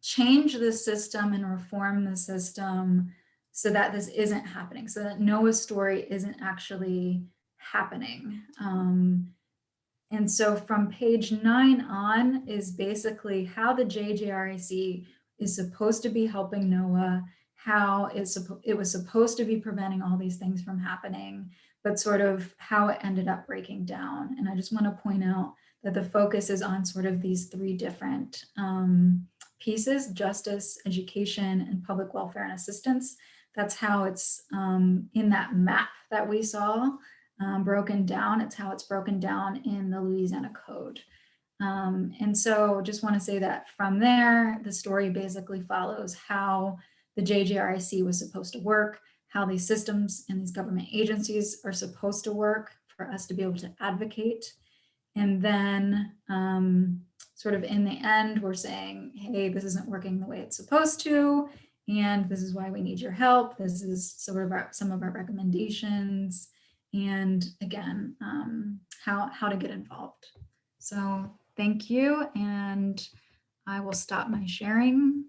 change the system and reform the system so that this isn't happening, so that Noah's story isn't actually happening. And so from page 9 on is basically how the JJRAC is supposed to be helping Noah, how it was supposed to be preventing all these things from happening, but sort of how it ended up breaking down. And I just want to point out that the focus is on sort of these 3 different pieces: justice, education, and public welfare and assistance. That's how it's in that map that we saw broken down. It's how it's broken down in the Louisiana Code. And so just want to say that from there, the story basically follows how the JJRIC was supposed to work, how these systems and these government agencies are supposed to work for us to be able to advocate. And then sort of in the end, we're saying, hey, this isn't working the way it's supposed to, and this is why we need your help. This is sort of some of our recommendations. And again, how to get involved. So thank you, and I will stop my sharing.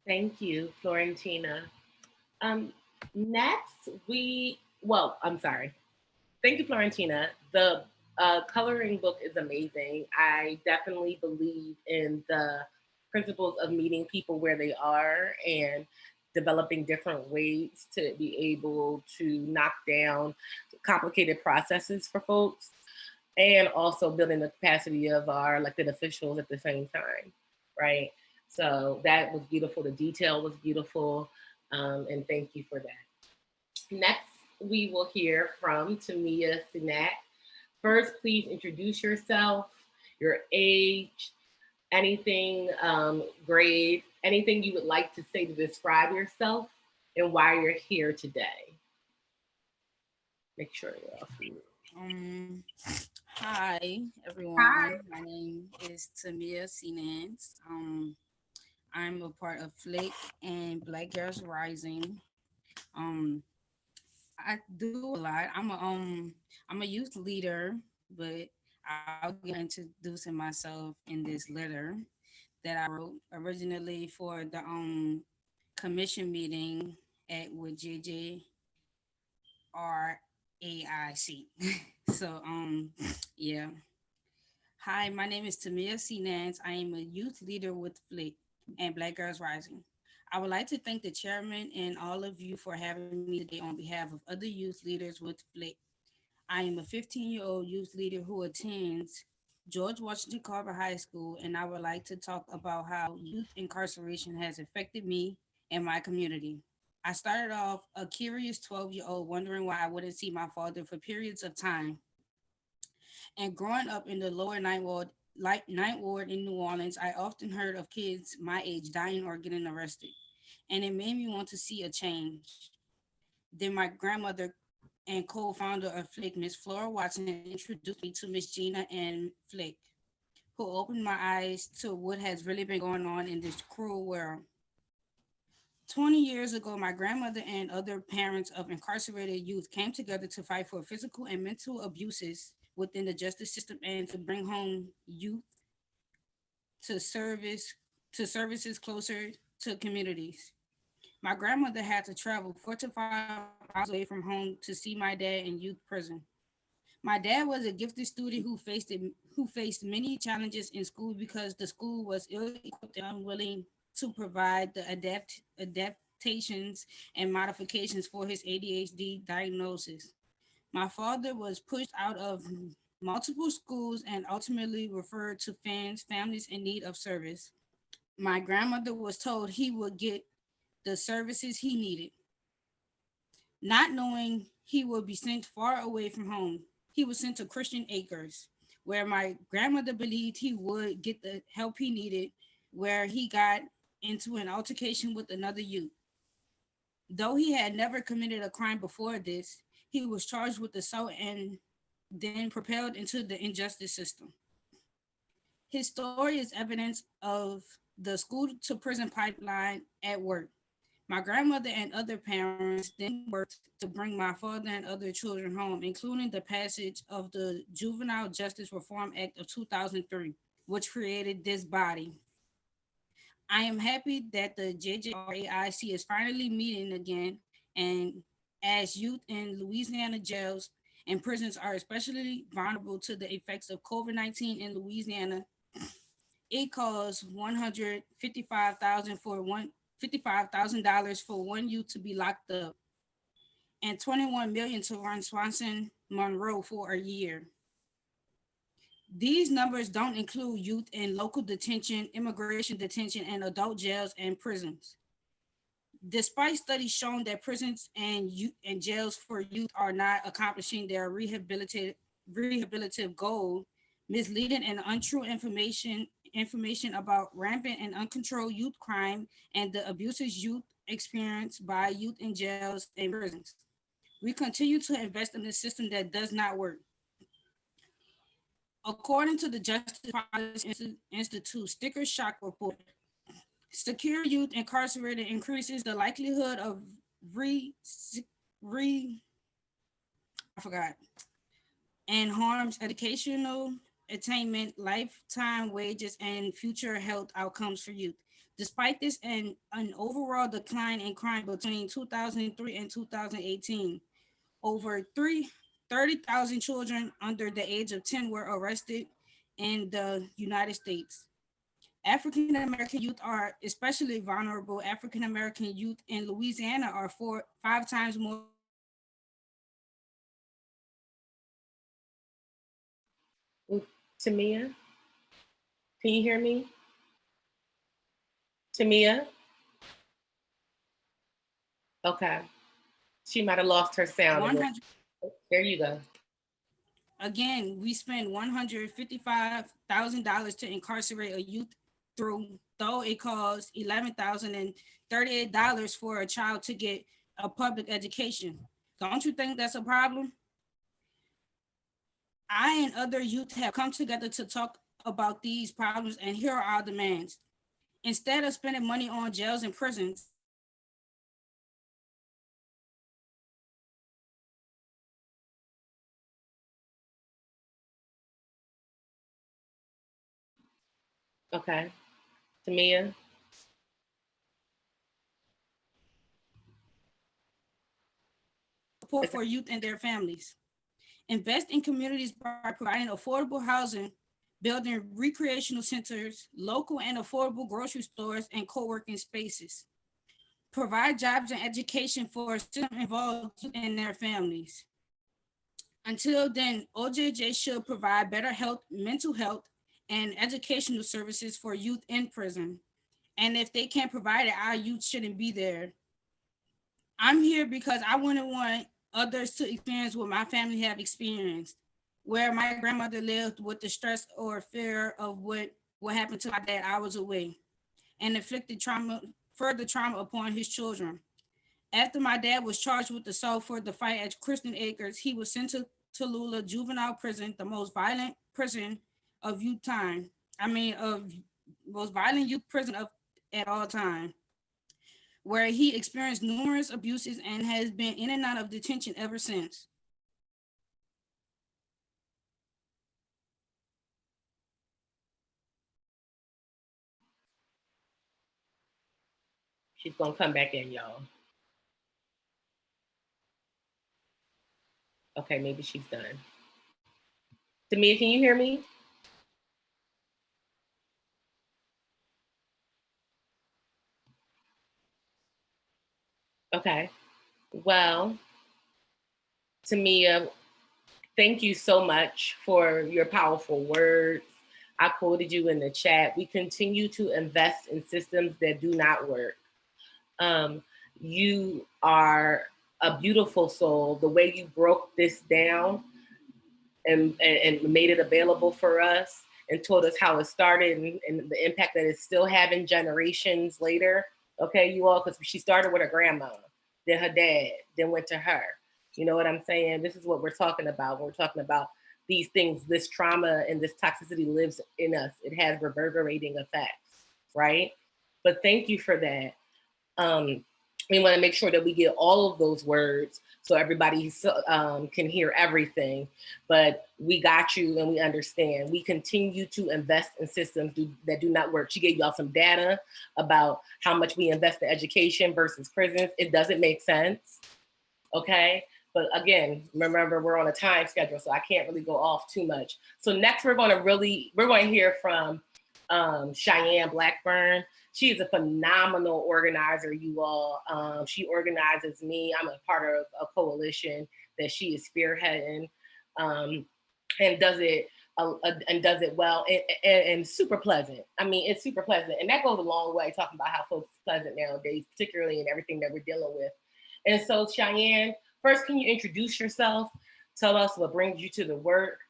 Thank you, Florentina. Next, I'm sorry. Thank you, Florentina. The coloring book is amazing. I definitely believe in the principles of meeting people where they are and developing different ways to be able to knock down complicated processes for folks, and also building the capacity of our elected officials at the same time, right? So that was beautiful. The detail was beautiful, and thank you for that. Next, we will hear from Tamia Sinak. First, please introduce yourself, your age, anything, grade, anything you would like to say to describe yourself and why you're here today. Make sure you're off mute. Hi, everyone. Hi. My name is Tamia Sinance. I'm a part of FLIC and Black Girls Rising. I do a lot. I'm a youth leader, but I'll get introducing myself in this letter that I wrote originally for the commission meeting with JJRAIC. So yeah. Hi, my name is Tamia C. Nance. I am a youth leader with FLIC and Black Girls Rising. I would like to thank the chairman and all of you for having me today on behalf of other youth leaders with FLIC. I am a 15-year-old youth leader who attends George Washington Carver High School, and I would like to talk about how youth incarceration has affected me and my community. I started off a curious 12-year-old wondering why I wouldn't see my father for periods of time. And growing up in the lower Ninth Ward in New Orleans, I often heard of kids my age dying or getting arrested, and it made me want to see a change. Then my grandmother and co-founder of FLIC, Miss Flora Watson, introduced me to Miss Gina and FLIC, who opened my eyes to what has really been going on in this cruel world. 20 years ago, my grandmother and other parents of incarcerated youth came together to fight for physical and mental abuses within the justice system and to bring home youth to services closer to communities. My grandmother had to travel 4 to 5 hours away from home to see my dad in youth prison. My dad was a gifted student who faced many challenges in school because the school was ill-equipped and unwilling to provide the adaptations and modifications for his ADHD diagnosis. My father was pushed out of multiple schools and ultimately referred to families in need of service. My grandmother was told he would get the services he needed, not knowing he would be sent far away from home. He was sent to Christian Acres, where my grandmother believed he would get the help he needed, where he got into an altercation with another youth. Though he had never committed a crime before this, he was charged with assault and then propelled into the injustice system. His story is evidence of the school to prison pipeline at work. My grandmother and other parents then worked to bring my father and other children home, including the passage of the Juvenile Justice Reform Act of 2003, which created this body. I am happy that the JJRAIC is finally meeting again, and as youth in Louisiana jails and prisons are especially vulnerable to the effects of COVID-19 in Louisiana, it costs $155,000 for one youth to be locked up, and $21 million to run Swanson Monroe for a year. These numbers don't include youth in local detention, immigration detention, and adult jails and prisons. Despite studies showing that prisons and jails for youth are not accomplishing their rehabilitative goal, misleading and untrue information information about rampant and uncontrolled youth crime and the abuses youth experience by youth in jails and prisons. We continue to invest in a system that does not work. According to the Justice Policy Institute Sticker Shock Report, secure youth incarcerated increases the likelihood of and harms educational attainment, lifetime wages, and future health outcomes for youth. Despite this and an overall decline in crime between 2003 and 2018, over 30,000 children under the age of 10 were arrested in the United States. African American youth are especially vulnerable. African American youth in Louisiana are 5 times more. Tamia, can you hear me? Tamia? Okay. She might have lost her sound. There you go. Again, we spend $155,000 to incarcerate a youth though it costs $11,038 for a child to get a public education. Don't you think that's a problem? I and other youth have come together to talk about these problems, and here are our demands. Instead of spending money on jails and prisons, okay. Tamia? support for youth and their families. Invest in communities by providing affordable housing, building recreational centers, local and affordable grocery stores, and co-working spaces. Provide jobs and education for system-involved youth and their families. Until then, OJJ should provide better health, mental health, and educational services for youth in prison. And if they can't provide it, our youth shouldn't be there. I'm here because I wouldn't want others to experience what my family have experienced, where my grandmother lived with the stress or fear of what happened to my dad hours away, and inflicted further trauma upon his children. After my dad was charged with assault for the fight at Kristen Acres, he was sent to Tallulah Juvenile Prison, the most violent prison of youth time. Most violent youth prison at all time, where he experienced numerous abuses and has been in and out of detention ever since. She's gonna come back in, y'all. Okay, maybe she's done. Tamia, can you hear me? Okay. Well, Tamia, thank you so much for your powerful words. I quoted you in the chat. We continue to invest in systems that do not work. You are a beautiful soul. The way you broke this down and made it available for us and told us how it started and the impact that it's still having generations later. Okay, you all, because she started with her grandma, then her dad, then went to her. You know what I'm saying? This is what we're talking about. We're talking about these things, this trauma and this toxicity lives in us. It has reverberating effects, right? But thank you for that. We want to make sure that we get all of those words so everybody can hear everything, but we got you and we understand. We continue to invest in systems that do not work. She gave y'all some data about how much we invest in education versus prisons. It doesn't make sense, okay? But again, remember, we're on a time schedule, so I can't really go off too much. So next we're going to hear from Cheyenne Blackburn. She is a phenomenal organizer, you all. She organizes me. I'm a part of a coalition that she is spearheading, and does it well and super pleasant. I mean, it's super pleasant, and that goes a long way. Talking about how folks are pleasant nowadays, particularly in everything that we're dealing with. And so, Cheyenne, first, can you introduce yourself? Tell us what brings you to the work.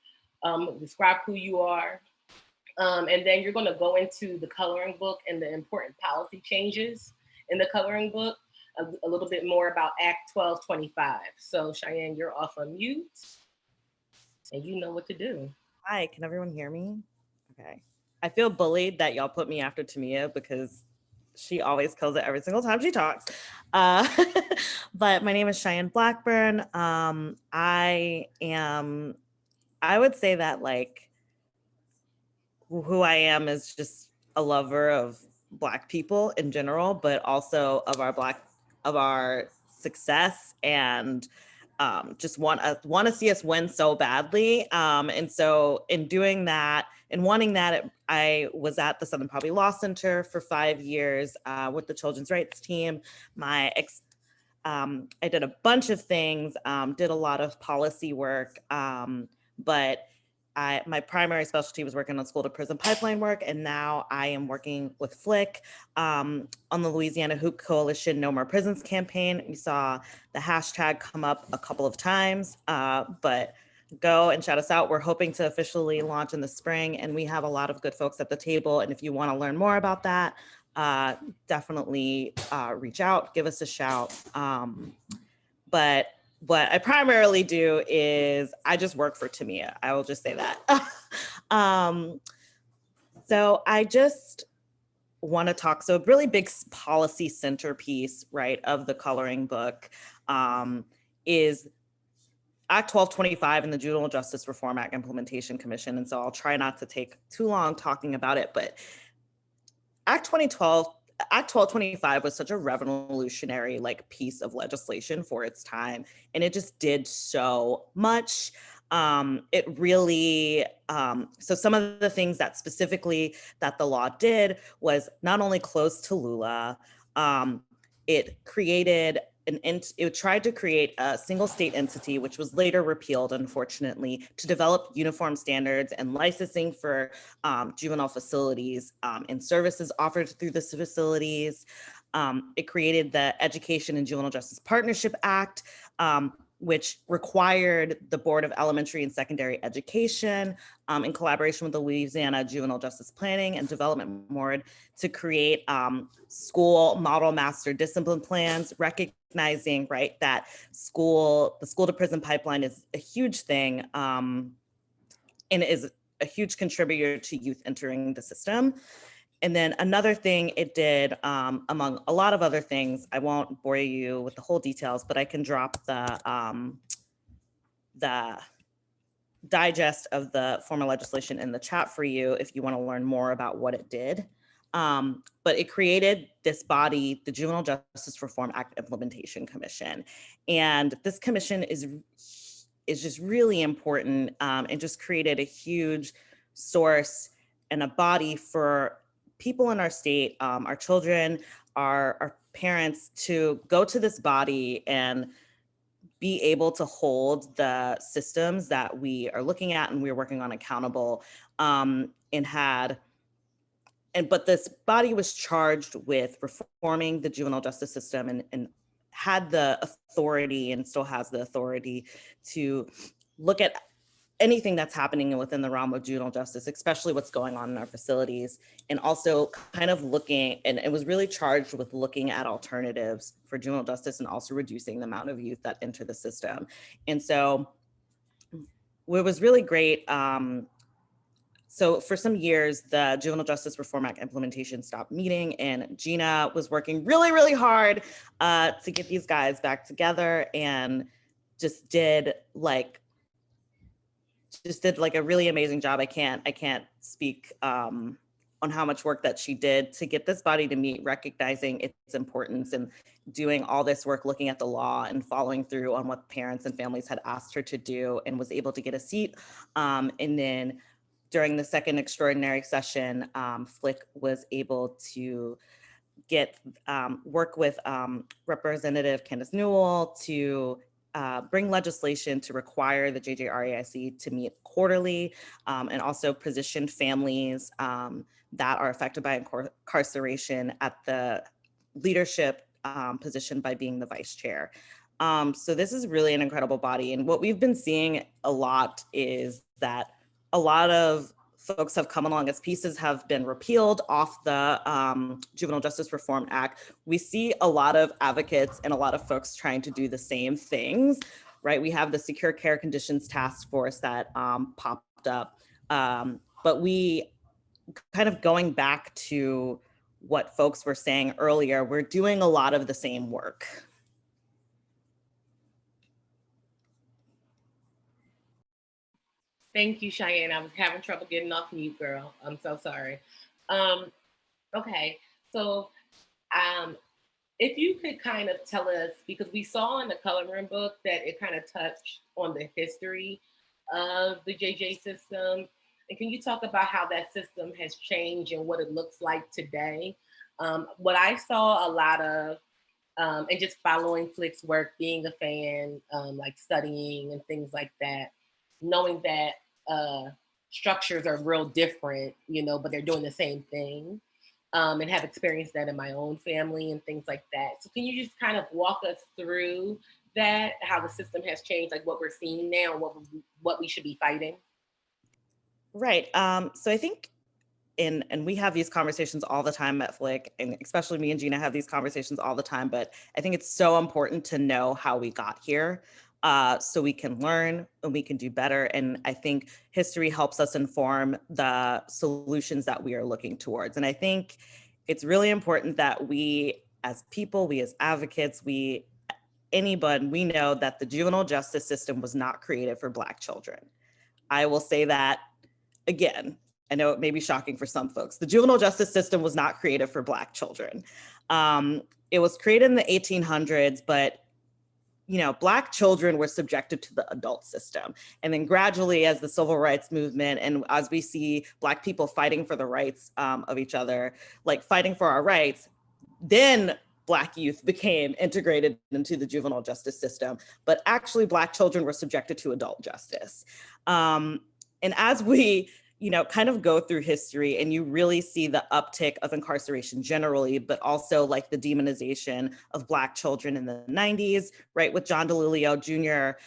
Describe who you are, And then you're going to go into the coloring book and the important policy changes in the coloring book, a little bit more about Act 1225. So Cheyenne, you're off on mute and you know what to do. Hi, can everyone hear me? Okay. I feel bullied that y'all put me after Tamia because she always kills it every single time she talks. But my name is Cheyenne Blackburn. I would say that like who I am is just a lover of Black people in general, but also of our success, and just want to see us win so badly. And so in doing that and wanting that, I was at the Southern Poverty Law Center for 5 years with the Children's Rights Team. I did a bunch of things, did a lot of policy work, but my primary specialty was working on school to prison pipeline work, and now I am working with Flick on the Louisiana Hoop Coalition No More Prisons campaign. We saw the hashtag come up a couple of times, but go and shout us out. We're hoping to officially launch in the spring, and we have a lot of good folks at the table. And if you want to learn more about that, definitely reach out, give us a shout. But what I primarily do is I just work for Tamia. I will just say that. So I just want to talk. So a really big policy centerpiece, right, of the coloring book is Act 1225 and the Juvenile Justice Reform Act Implementation Commission. And so I'll try not to take too long talking about it, but Act 1225 was such a revolutionary like piece of legislation for its time, and it just did so much. It really, so some of the things that specifically that the law did was not only close Tallulah, it created it tried to create a single state entity, which was later repealed, unfortunately, to develop uniform standards and licensing for juvenile facilities and services offered through the facilities. It created the Education and Juvenile Justice Partnership Act, which required the Board of Elementary and Secondary Education, in collaboration with the Louisiana Juvenile Justice Planning and Development Board, to create school model master discipline plans, recognizing, right, that the school to prison pipeline is a huge thing, and is a huge contributor to youth entering the system. And then another thing it did, among a lot of other things, I won't bore you with the whole details, but I can drop the digest of the former legislation in the chat for you if you want to learn more about what it did. But it created this body, the Juvenile Justice Reform Act Implementation Commission. And this commission is just really important, and just created a huge source and a body for people in our state, our children, our parents, to go to this body and be able to hold the systems that we are looking at and we're working on accountable, but this body was charged with reforming the juvenile justice system and had the authority, and still has the authority, to look at anything that's happening within the realm of juvenile justice, especially what's going on in our facilities, and also kind of looking, and it was really charged with looking at alternatives for juvenile justice and also reducing the amount of youth that enter the system. And so what was really great, so for some years, the Juvenile Justice Reform Act implementation stopped meeting, and Gina was working really, really hard to get these guys back together, and just did like a really amazing job. I can't speak on how much work that she did to get this body to meet, recognizing its importance, and doing all this work, looking at the law and following through on what parents and families had asked her to do, and was able to get a seat. And then during the second extraordinary session, Flick was able to get work with Representative Candace Newell to bring legislation to require the JJREIC to meet quarterly, and also position families that are affected by incarceration at the leadership position by being the vice chair. So this is really an incredible body. And what we've been seeing a lot is that a lot of folks have come along, as pieces have been repealed off the Juvenile Justice Reform Act, we see a lot of advocates and a lot of folks trying to do the same things, right? We have the Secure Care Conditions Task Force that popped up, but we kind of going back to what folks were saying earlier, we're doing a lot of the same work. Thank you, Cheyenne. I was having trouble getting off mute, girl. I'm so sorry. Okay, so if you could kind of tell us, because we saw in the coloring book that it kind of touched on the history of the JJ system. And can you talk about how that system has changed and what it looks like today? What I saw a lot of, and just following Flick's work, being a fan, like studying and things like that, knowing that structures are real different, you know, but they're doing the same thing, and have experienced that in my own family and things like that. So can you just kind of walk us through that, how the system has changed, like what we're seeing now and what we should be fighting? Right. So I think and we have these conversations all the time at Flick, and especially me and Gina have these conversations all the time, but I think it's so important to know how we got here, so we can learn and we can do better. And I think history helps us inform the solutions that we are looking towards. And I think it's really important that we as people, we as advocates, anybody, we know that the juvenile justice system was not created for Black children. I will say that again. I know it may be shocking for some folks. The juvenile justice system was not created for Black children. It was created in the 1800s, but you know, Black children were subjected to the adult system. And then gradually, as the civil rights movement and as we see Black people fighting for the rights of each other, like fighting for our rights, then Black youth became integrated into the juvenile justice system. But actually, Black children were subjected to adult justice. And as we kind of go through history and you really see the uptick of incarceration generally, but also like the demonization of Black children in the 90s, right? With John Tallulah Jr.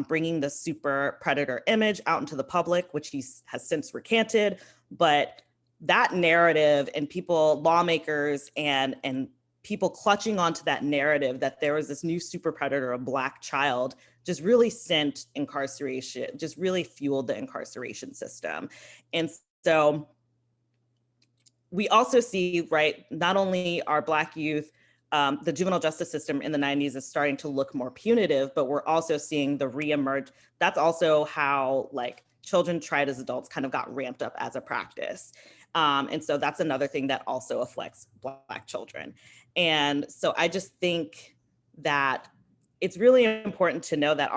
Bringing the super predator image out into the public, which he has since recanted. But that narrative and people, lawmakers and people clutching onto that narrative that there was this new super predator, a Black child, just really sent incarceration, just really fueled the incarceration system. And so we also see, right, not only are Black youth, the juvenile justice system in the 90s is starting to look more punitive, but we're also seeing the reemerge. That's also how like children tried as adults kind of got ramped up as a practice. And so that's another thing that also affects Black children. And so I just think that it's really important to know that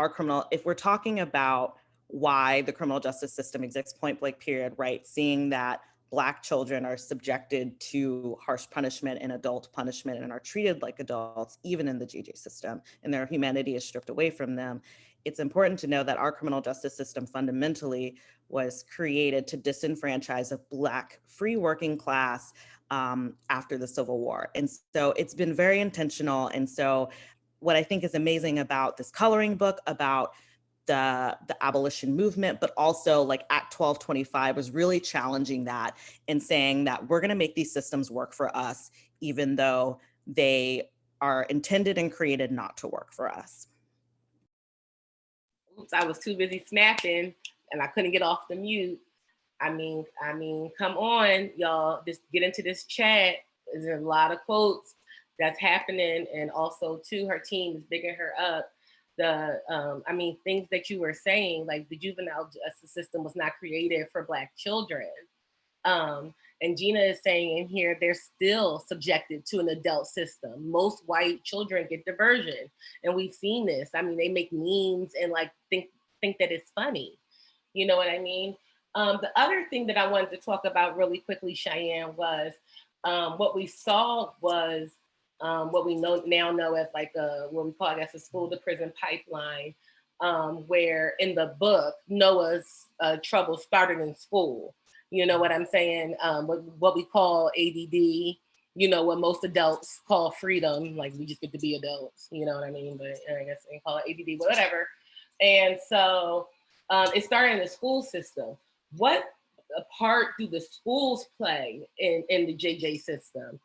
if we're talking about why the criminal justice system exists, point blank period, right? Seeing that Black children are subjected to harsh punishment and adult punishment and are treated like adults, even in the JJ system, and their humanity is stripped away from them. It's important to know that our criminal justice system fundamentally was created to disenfranchise a Black free working class after the Civil War. And so it's been very intentional. And so what I think is amazing about this coloring book, about the abolition movement, but also like Act 1225 was really challenging that and saying that we're going to make these systems work for us, even though they are intended and created not to work for us. Oops, I was too busy snapping and I couldn't get off the mute. I mean, come on, y'all, just get into this chat. There's a lot of quotes that's happening, and also too, her team is bigging her up. Things that you were saying, like the juvenile justice system was not created for Black children. And Gina is saying in here, they're still subjected to an adult system. Most white children get diversion, and we've seen this. I mean, they make memes and like think that it's funny. You know what I mean? The other thing that I wanted to talk about really quickly, Cheyenne, was what we saw was what we now know as like what we call, I guess, a school to prison pipeline, where in the book, Noah's trouble started in school. You know what I'm saying? What we call ADD, you know, what most adults call freedom, like we just get to be adults, you know what I mean? But I guess they call it ADD, whatever. And so it started in the school system. What part do the schools play in the JJ system?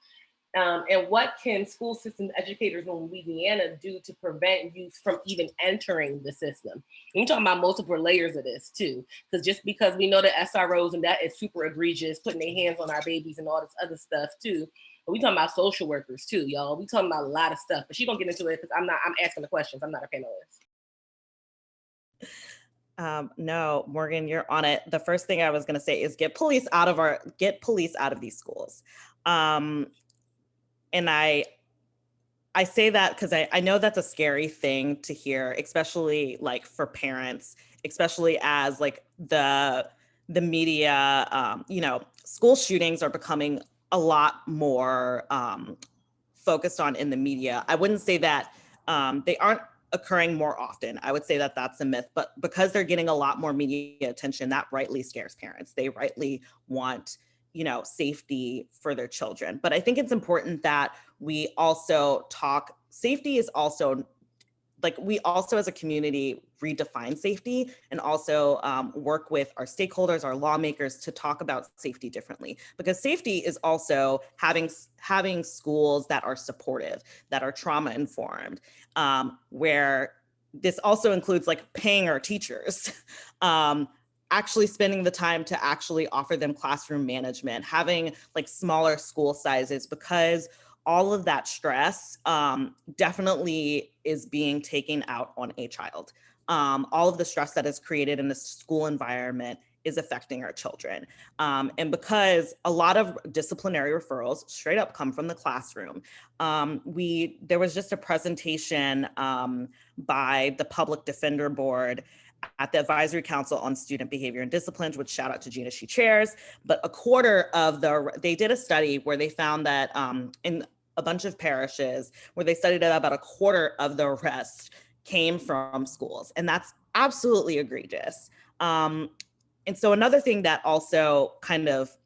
And what can school system educators in Louisiana do to prevent youth from even entering the system? And we're talking about multiple layers of this too, because just because we know the SROs and that is super egregious, putting their hands on our babies and all this other stuff too, but we talking about social workers too, y'all. We talking about a lot of stuff, but she gonna get into it because I'm asking the questions. I'm not a panelist. No, Morgan, you're on it. The first thing I was going to say is get police out of these schools. And I say that because I know that's a scary thing to hear, especially like for parents, especially as like the media, school shootings are becoming a lot more focused on in the media. I wouldn't say that they aren't occurring more often. I would say that that's a myth, but because they're getting a lot more media attention, that rightly scares parents. They rightly want safety for their children. But I think it's important that we also talk, safety is also, like we also as a community redefine safety and also work with our stakeholders, our lawmakers to talk about safety differently. Because safety is also having schools that are supportive, that are trauma informed, where this also includes like paying our teachers, actually spending the time to actually offer them classroom management, having like smaller school sizes, because all of that stress definitely is being taken out on a child. All of the stress that is created in the school environment is affecting our children. And because a lot of disciplinary referrals straight up come from the classroom. There was just a presentation by the Public Defender Board at the Advisory Council on Student Behavior and Discipline, which shout out to Gina, she chairs, but they did a study where they found that in a bunch of parishes, where they studied about a quarter of the arrests came from schools. And that's absolutely egregious. And so another thing that also kind of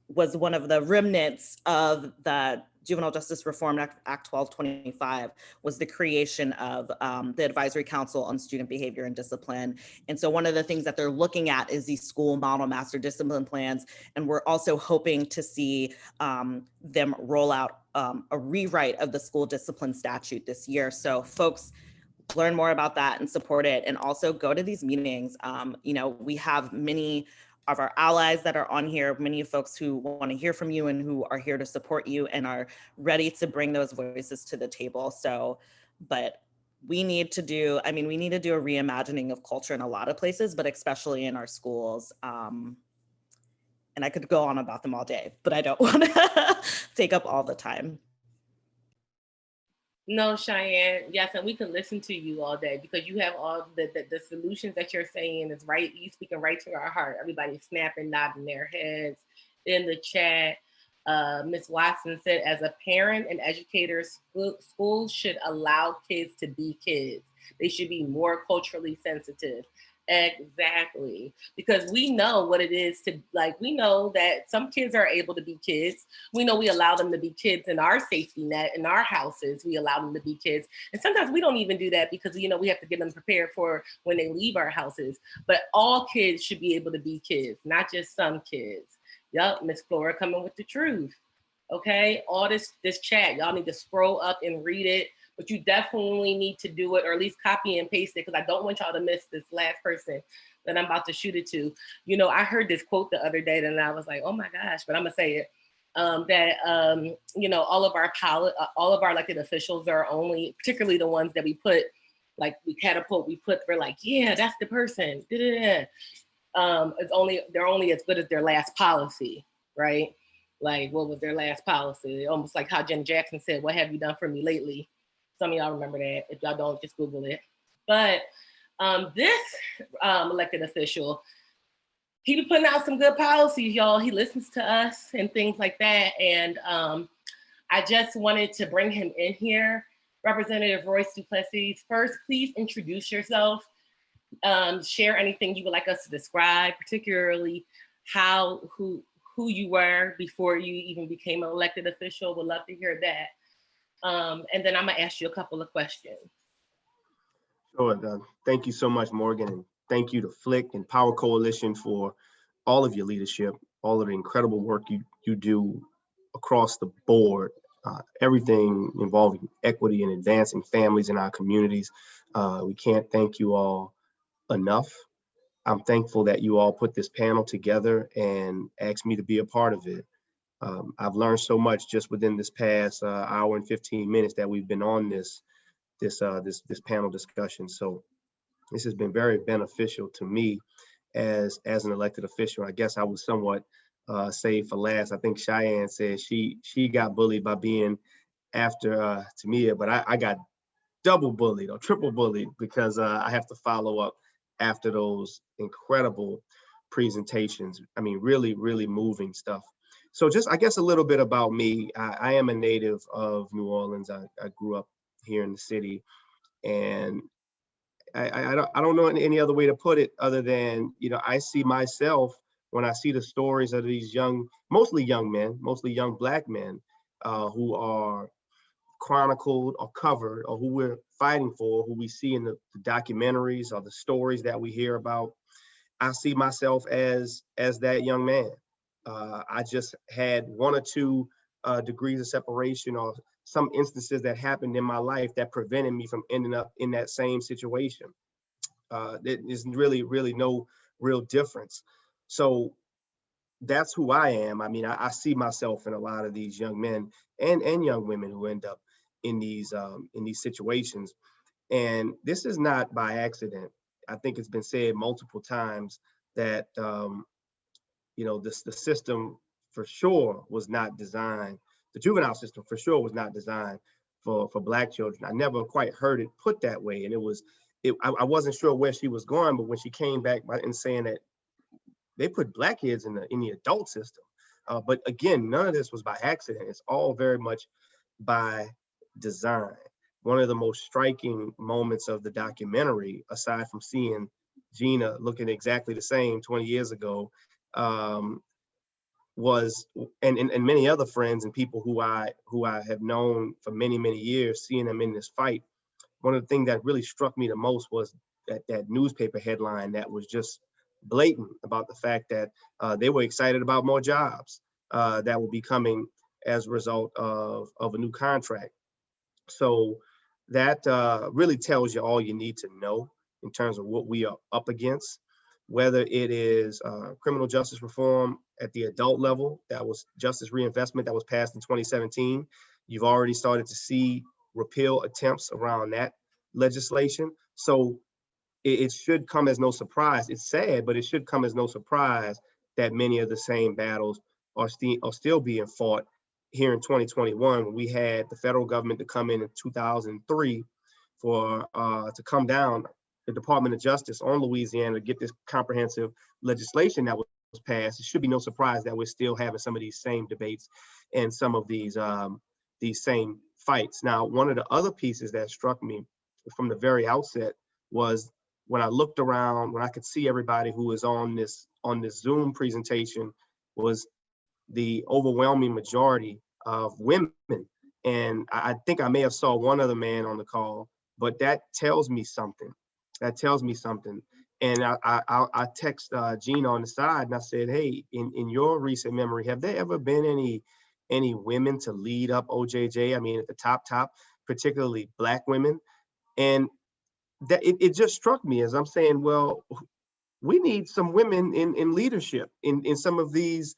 was one of the remnants of the Juvenile Justice Reform Act 1225 was the creation of the Advisory Council on Student Behavior and Discipline. And so one of the things that they're looking at is these school model master discipline plans. And we're also hoping to see them roll out a rewrite of the school discipline statute this year. So folks, learn more about that and support it, and also go to these meetings. We have many of our allies that are on here, many of folks who want to hear from you and who are here to support you and are ready to bring those voices to the table. So, but we need to do a reimagining of culture in a lot of places, but especially in our schools. And I could go on about them all day, but I don't want to take up all the time. No, Cheyenne, yes, and we can listen to you all day because you have all the solutions that you're saying is right. You speaking right to our heart. Everybody's snapping, nodding their heads in the chat. Ms. Watson said, as a parent and educator, schools should allow kids to be kids. They should be more culturally sensitive. Exactly, because we know what it is to, like, we know that some kids are able to be kids. We know we allow them to be kids in our safety net, in our houses, we allow them to be kids. And sometimes we don't even do that because, we have to get them prepared for when they leave our houses. But all kids should be able to be kids, not just some kids. Yup, Miss Flora coming with the truth. Okay, all this chat, y'all need to scroll up and read it. But you definitely need to do it, or at least copy and paste it, because I don't want y'all to miss this last person that I'm about to shoot it to. I heard this quote the other day and I was like, oh my gosh, but I'm gonna say it. All of our elected officials are only, particularly the ones that we put, like we catapult, we're like, yeah, that's the person. They're only as good as their last policy, right? Like, what was their last policy? Almost like how Jen Jackson said, what have you done for me lately? Some of y'all remember that. If y'all don't, just Google it. But this elected official, he be putting out some good policies, y'all. He listens to us and things like that. And I just wanted to bring him in here. Representative Royce Duplessis, first, please introduce yourself. Share anything you would like us to describe, particularly who you were before you even became an elected official. Would love to hear that. And then I'm gonna ask you a couple of questions. Sure. Thank you so much, Morgan, and thank you to Flick and Power Coalition for all of your leadership, all of the incredible work you do across the board, everything involving equity and advancing families in our communities. We can't thank you all enough. I'm thankful that you all put this panel together and asked me to be a part of it. I've learned so much just within this past hour and 15 minutes that we've been on this panel discussion. So this has been very beneficial to me as an elected official. I guess I was somewhat saved for last. I think Cheyenne said she got bullied by being after Tamia, but I got double bullied or triple bullied because I have to follow up after those incredible presentations. I mean, really, really moving stuff. So just, I guess, a little bit about me. I am a native of New Orleans. I grew up here in the city, and I don't know any other way to put it other than, you know, I see myself when I see the stories of these young, mostly young men, mostly young Black men who are chronicled or covered, or who we're fighting for, who we see in the documentaries or the stories that we hear about. I see myself as that young man. I just had one or two degrees of separation or some instances that happened in my life that prevented me from ending up in that same situation. There's really no real difference. So that's who I am. I mean, I see myself in a lot of these young men and young women who end up in these situations. And this is not by accident. I think it's been said multiple times that you know, the system for sure was not designed. The juvenile system for sure was not designed for Black children. I never quite heard it put that way, and I wasn't sure where she was going. But when she came back and saying that they put Black kids in the adult system, but again, none of this was by accident. It's all very much by design. One of the most striking moments of the documentary, aside from seeing Gina looking exactly the same 20 years ago, was, and many other friends and people who I have known for many years, seeing them in this fight. One of the things that really struck me the most was that newspaper headline that was just blatant about the fact that they were excited about more jobs that will be coming as a result of a new contract. So that really tells you all you need to know in terms of what we are up against, whether it is criminal justice reform at the adult level, that was justice reinvestment that was passed in 2017. You've already started to see repeal attempts around that legislation. So it should come as no surprise. It's sad, but it should come as no surprise that many of the same battles are still being fought here in 2021, when we had the federal government to come in 2003 to come down the Department of Justice on Louisiana to get this comprehensive legislation that was passed. It should be no surprise that we're still having some of these same debates and some of these same fights. Now, one of the other pieces that struck me from the very outset was when I looked around, when I could see everybody who was on this Zoom presentation, was the overwhelming majority of women. And I think I may have saw one other man on the call, but that tells me something. That tells me something. And I text Gina on the side and I said, hey, in your recent memory, have there ever been any women to lead up OJJ? I mean, at the top, particularly Black women. And that it just struck me as I'm saying, well, we need some women in leadership in some of these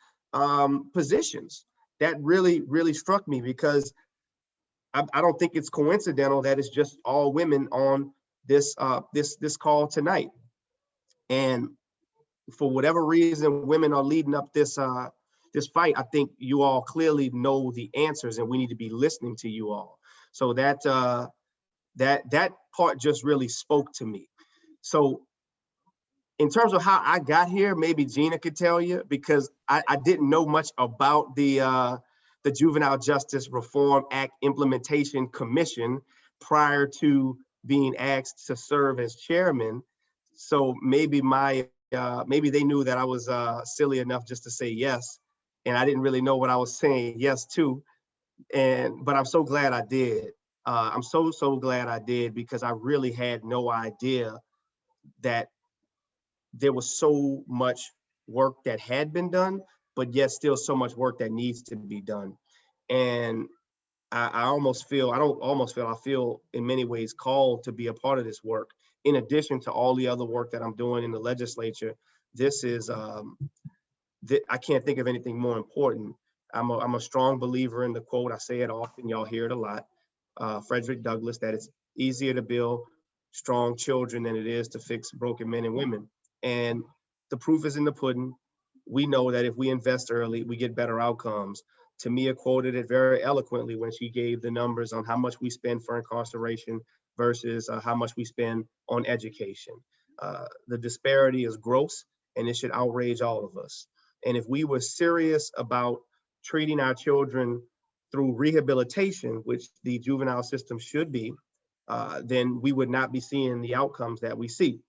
positions. That really struck me, because I don't think it's coincidental that it's just all women on this call tonight. And for whatever reason, women are leading up this fight. I think you all clearly know the answers, and we need to be listening to you all. So that part just really spoke to me. So in terms of how I got here, maybe Gina could tell you, because I didn't know much about the Juvenile Justice Reform Act Implementation Commission prior to being asked to serve as chairman. So maybe maybe they knew that I was silly enough just to say yes, and I didn't really know what I was saying yes to. But I'm so glad I did. I'm so glad I did, because I really had no idea that there was so much work that had been done, but yet still so much work that needs to be done. And I feel in many ways called to be a part of this work. In addition to all the other work that I'm doing in the legislature, this is, I can't think of anything more important. I'm a strong believer in the quote, I say it often, y'all hear it a lot, Frederick Douglass, that it's easier to build strong children than it is to fix broken men and women. And the proof is in the pudding. We know that if we invest early, we get better outcomes. Tamia quoted it very eloquently when she gave the numbers on how much we spend for incarceration versus how much we spend on education. The disparity is gross, and it should outrage all of us. And if we were serious about treating our children through rehabilitation, which the juvenile system should be, then we would not be seeing the outcomes that we see.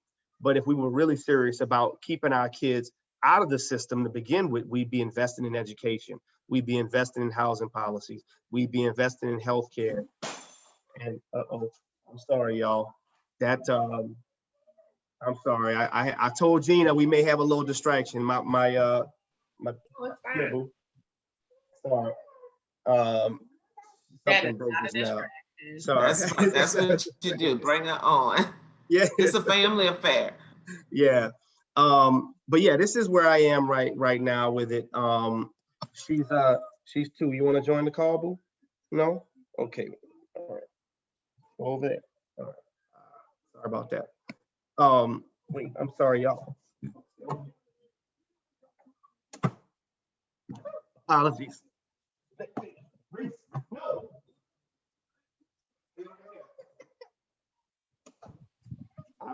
But if we were really serious about keeping our kids out of the system to begin with, we'd be investing in education. We'd be investing in housing policies. We'd be investing in healthcare. And I'm sorry, y'all. I'm sorry. I told Gina we may have a little distraction. My sorry. Something broke just now. Sorry. That's what you do. Bring her on. Yeah. It's a family affair. Yeah. But yeah, this is where I am right now with it. She's 2. You want to join the call, boo? No? Okay. All right. Over there. All right. Sorry about that. Wait, I'm sorry, y'all. Apologies.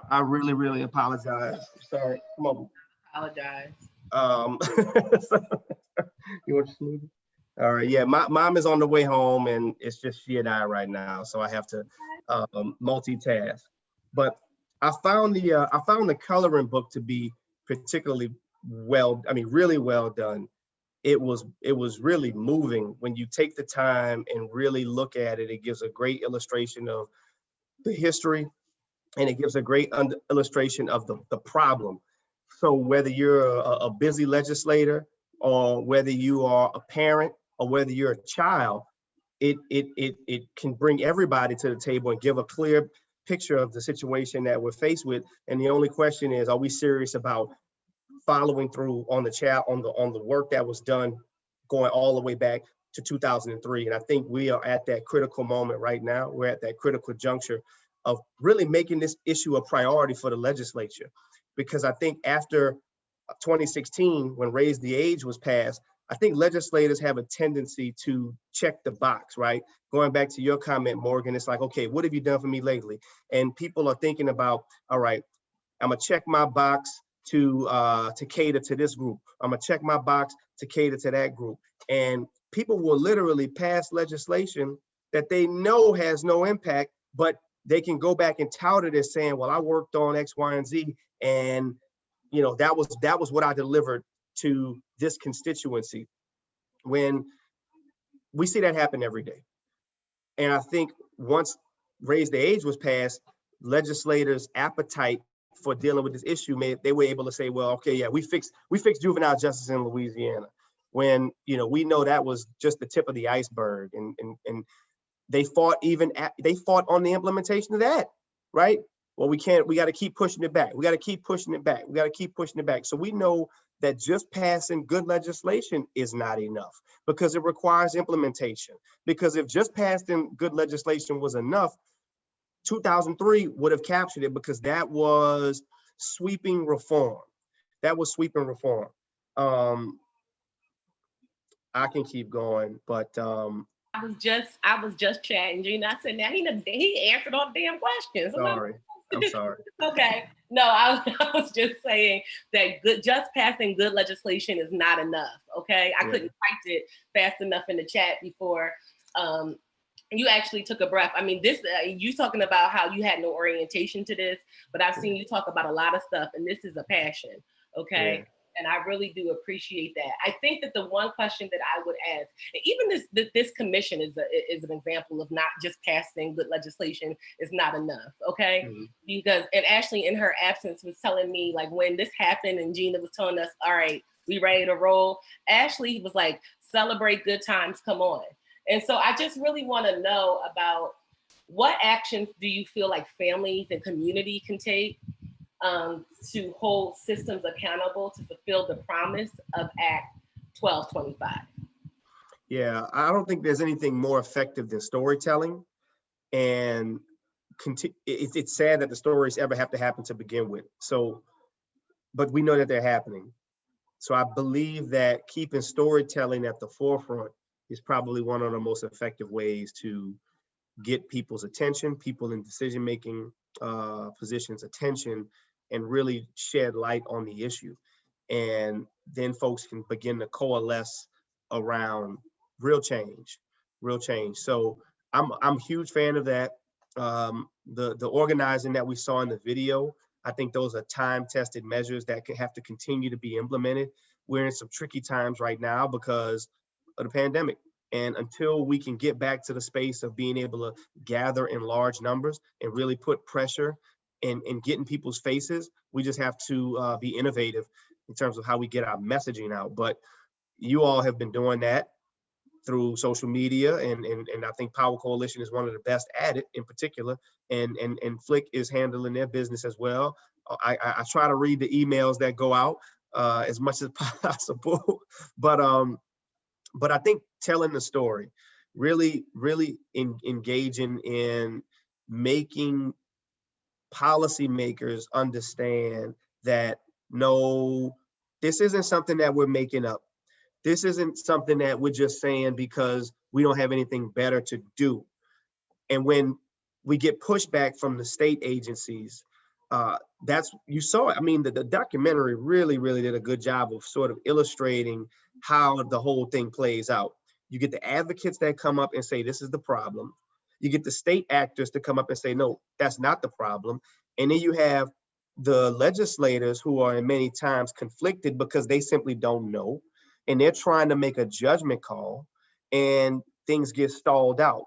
I really, really apologize. Sorry. Come on. Apologize. You want your smoothie? All right. Yeah, my mom is on the way home, and it's just she and I right now, so I have to multitask. But I found the coloring book to be particularly really well done. It was really moving when you take the time and really look at it. It gives a great illustration of the history, and it gives a great illustration of the problem. So whether you're a busy legislator, or whether you are a parent, or whether you're a child, it can bring everybody to the table and give a clear picture of the situation that we're faced with. And the only question is, are we serious about following through on the work that was done going all the way back to 2003? And I think we are at that critical moment right now. We're at that critical juncture of really making this issue a priority for the legislature. Because I think after 2016, when Raise the Age was passed, I think legislators have a tendency to check the box, right? Going back to your comment, Morgan, it's like, okay, what have you done for me lately? And people are thinking about, all right, I'm gonna check my box to cater to this group. I'm gonna check my box to cater to that group. And people will literally pass legislation that they know has no impact, but they can go back and tout it as saying, well, I worked on X, Y, and Z, and that was what I delivered to this constituency. When we see that happen every day. And I think once Raise the Age was passed, legislators' appetite for dealing with this issue, they were able to say, well, okay, yeah, we fixed juvenile justice in Louisiana, when we know that was just the tip of the iceberg, and they fought on the implementation of that, right? Well, we got to keep pushing it back. We got to keep pushing it back. We got to keep pushing it back. So we know that just passing good legislation is not enough, because it requires implementation. Because if just passing good legislation was enough, 2003 would have captured it, because that was sweeping reform. That was sweeping reform. I can keep going, but I was just chatting, Gina. I said, now he answered all the damn questions. Sorry. I'm sorry. Okay. No, I was just saying that just passing good legislation is not enough. Okay. I couldn't type it fast enough in the chat before you actually took a breath. I mean, you talking about how you had no orientation to this, but I've seen you talk about a lot of stuff, and this is a passion. Okay. And I really do appreciate that. I think that the one question that I would ask, and even this commission is an example of not just passing good legislation is not enough, okay? Mm-hmm. Because, and Ashley in her absence was telling me, like, when this happened and Gina was telling us, all right, we ready to roll, Ashley was like, celebrate good times, come on. And so I just really want to know about what actions do you feel like families and community can take to hold systems accountable to fulfill the promise of Act 1225? Yeah, I don't think there's anything more effective than storytelling. And it's sad that the stories ever have to happen to begin with. So, but we know that they're happening. So I believe that keeping storytelling at the forefront is probably one of the most effective ways to get people's attention, people in decision-making positions attention, and really shed light on the issue. And then folks can begin to coalesce around real change. So I'm a huge fan of that. The organizing that we saw in the video, I think those are time-tested measures that have to continue to be implemented. We're in some tricky times right now because of the pandemic. And until we can get back to the space of being able to gather in large numbers and really put pressure and get in people's faces, we just have to be innovative in terms of how we get our messaging out. But you all have been doing that through social media, and I think Power Coalition is one of the best at it in particular, and Flick is handling their business as well. I try to read the emails that go out as much as possible, but I think telling the story, really engaging in making policymakers understand that no, this isn't something that we're making up. This isn't something that we're just saying because we don't have anything better to do. And when we get pushback from the state agencies, that's, you saw it. I mean, the documentary really did a good job of sort of illustrating how the whole thing plays out. You get the advocates that come up and say, this is the problem. You get the state actors to come up and say, no, that's not the problem. And then you have the legislators who are in many times conflicted because they simply don't know. And they're trying to make a judgment call and things get stalled out.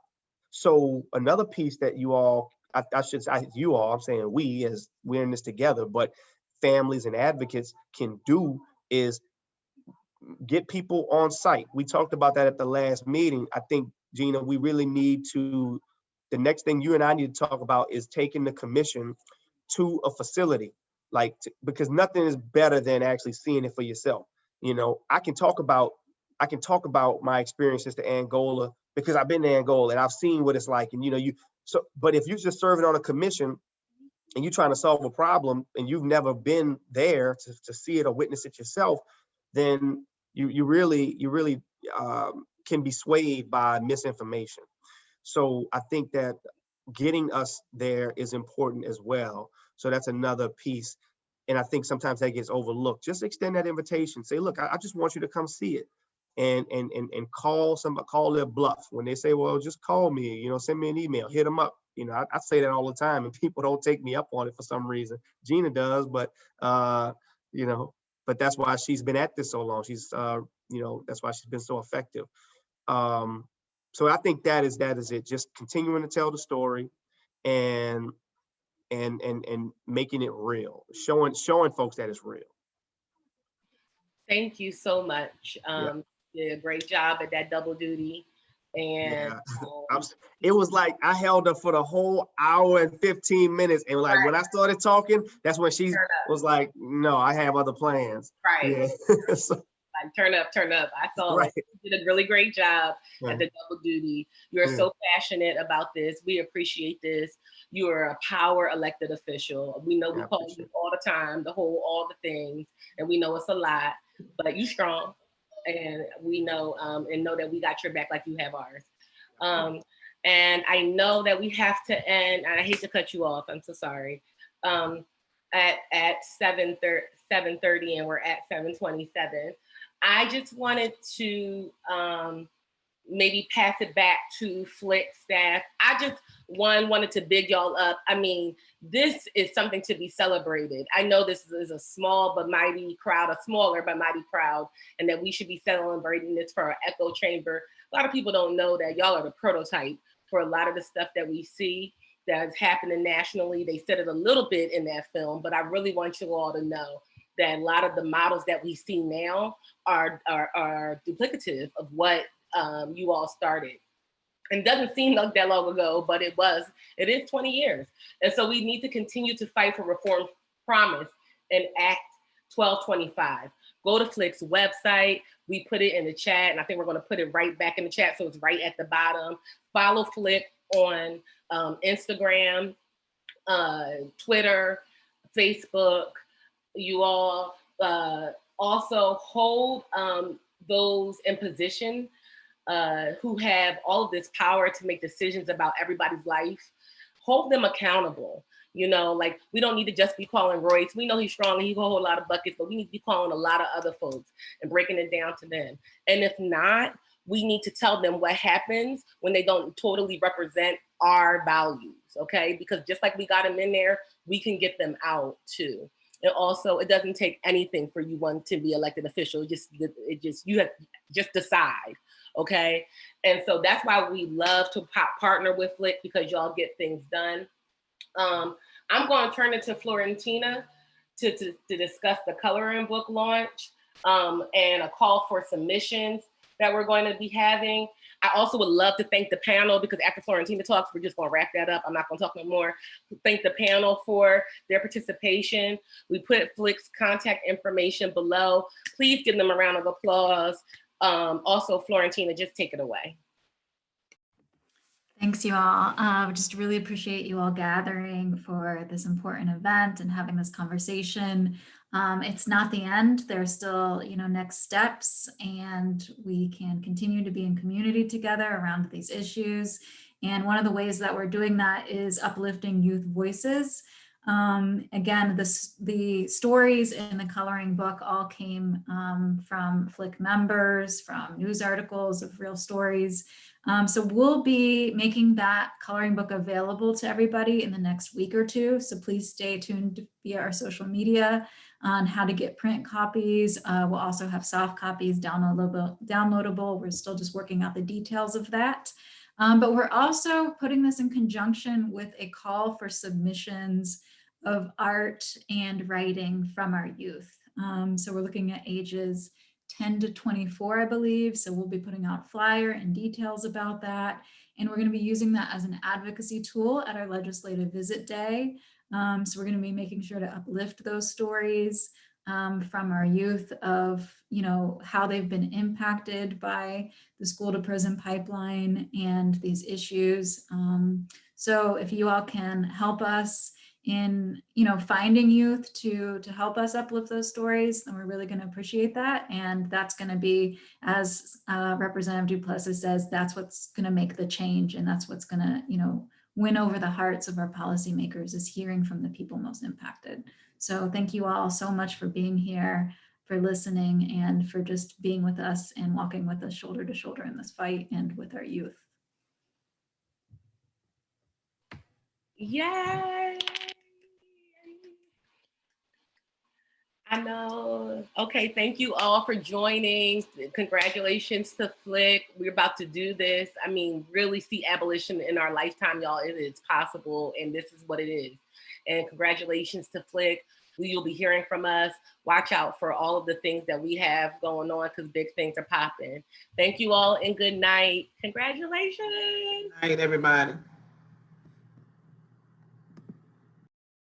So another piece that you all, I'm saying we, as we're in this together, but families and advocates can do is get people on site. We talked about that at the last meeting. I think, Gina, we really need to, the next thing you and I need to talk about is taking the commission to a facility, because nothing is better than actually seeing it for yourself. You know, I can talk about my experiences to Angola because I've been to Angola and I've seen what it's like. And but if you're just serving on a commission and you're trying to solve a problem and you've never been there to see it or witness it yourself, then you really can be swayed by misinformation. So I think that getting us there is important as well. So that's another piece. And I think sometimes that gets overlooked. Just extend that invitation. Say, look, I just want you to come see it, and call their bluff. When they say, well, just call me, send me an email, hit them up. I say that all the time, and people don't take me up on it for some reason. Gina does, but but that's why she's been at this so long. She's that's why she's been so effective. So I think that is it. Just continuing to tell the story, and making it real, showing folks that it's real. Thank you so much. Yeah. You did a great job at that double duty. And it was like I held her for the whole hour and 15 minutes. And when I started talking, that's when she was like, no, I have other plans. Right. Yeah. So, turn up. I saw right. You did a really great job at the double duty. You're so passionate about this. We appreciate this. You are a power elected official. We know we call you all the time, all the things, and we know it's a lot, but you strong, and we know, and know that we got your back like you have ours. And I know that we have to end, and I hate to cut you off, I'm so sorry, at 7:30, and we're at 7:27. I just wanted to maybe pass it back to Flick staff. I just, wanted to big y'all up. I mean, this is something to be celebrated. I know this is a small but mighty crowd, a smaller but mighty crowd, and that we should be celebrating this for our echo chamber. A lot of people don't know that y'all are the prototype for a lot of the stuff that we see that is happening nationally. They said it a little bit in that film, but I really want you all to know that a lot of the models that we see now are duplicative of what you all started. And it doesn't seem like that long ago, but it is 20 years. And so we need to continue to fight for Reform Promise and Act 1225. Go to Flick's website. We put it in the chat, and I think we're going to put it right back in the chat, so it's right at the bottom. Follow Flick on Instagram, Twitter, Facebook. You all also hold those in position who have all of this power to make decisions about everybody's life. Hold them accountable. You know, like, we don't need to just be calling Royce. We know he's strong and he can hold a lot of buckets, but we need to be calling a lot of other folks and breaking it down to them. And if not, we need to tell them what happens when they don't totally represent our values, okay? Because just like we got them in there, we can get them out too. And also, it doesn't take anything for you one to be elected official. You have just decide, okay? And so that's why we love to partner with Flick, because y'all get things done. I'm going to turn it to Florentina to discuss the coloring book launch and a call for submissions that we're going to be having. I also would love to thank the panel, because after Florentina talks, we're just going to wrap that up. I'm not going to talk no more. Thank the panel for their participation. We put Flick's contact information below. Please give them a round of applause. Also, Florentina, just take it away. Thanks, you all. Just really appreciate you all gathering for this important event and having this conversation. It's not the end. There's still, next steps, and we can continue to be in community together around these issues. And one of the ways that we're doing that is uplifting youth voices. Again, the stories in the coloring book all came from Flick members, from news articles of real stories. So we'll be making that coloring book available to everybody in the next week or two. So please stay tuned via our social media on how to get print copies. We'll also have soft copies downloadable. We're still just working out the details of that. But we're also putting this in conjunction with a call for submissions of art and writing from our youth. So we're looking at ages 10 to 24, I believe. So we'll be putting out a flyer and details about that. And we're going to be using that as an advocacy tool at our legislative visit day. So we're going to be making sure to uplift those stories from our youth of, how they've been impacted by the school to prison pipeline and these issues. So if you all can help us in, finding youth to help us uplift those stories, then we're really going to appreciate that. And that's going to be, as Representative Duplessis says, that's what's going to make the change. And that's what's going to, win over the hearts of our policymakers, is hearing from the people most impacted. So thank you all so much for being here, for listening, and for just being with us and walking with us shoulder to shoulder in this fight and with our youth. Yay! I know. Okay, thank you all for joining. Congratulations to Flick. We're about to do this. I mean, really see abolition in our lifetime, y'all. It is possible, and this is what it is. And congratulations to Flick. You'll be hearing from us. Watch out for all of the things that we have going on, because big things are popping. Thank you all, and good night. Congratulations. Good night, everybody.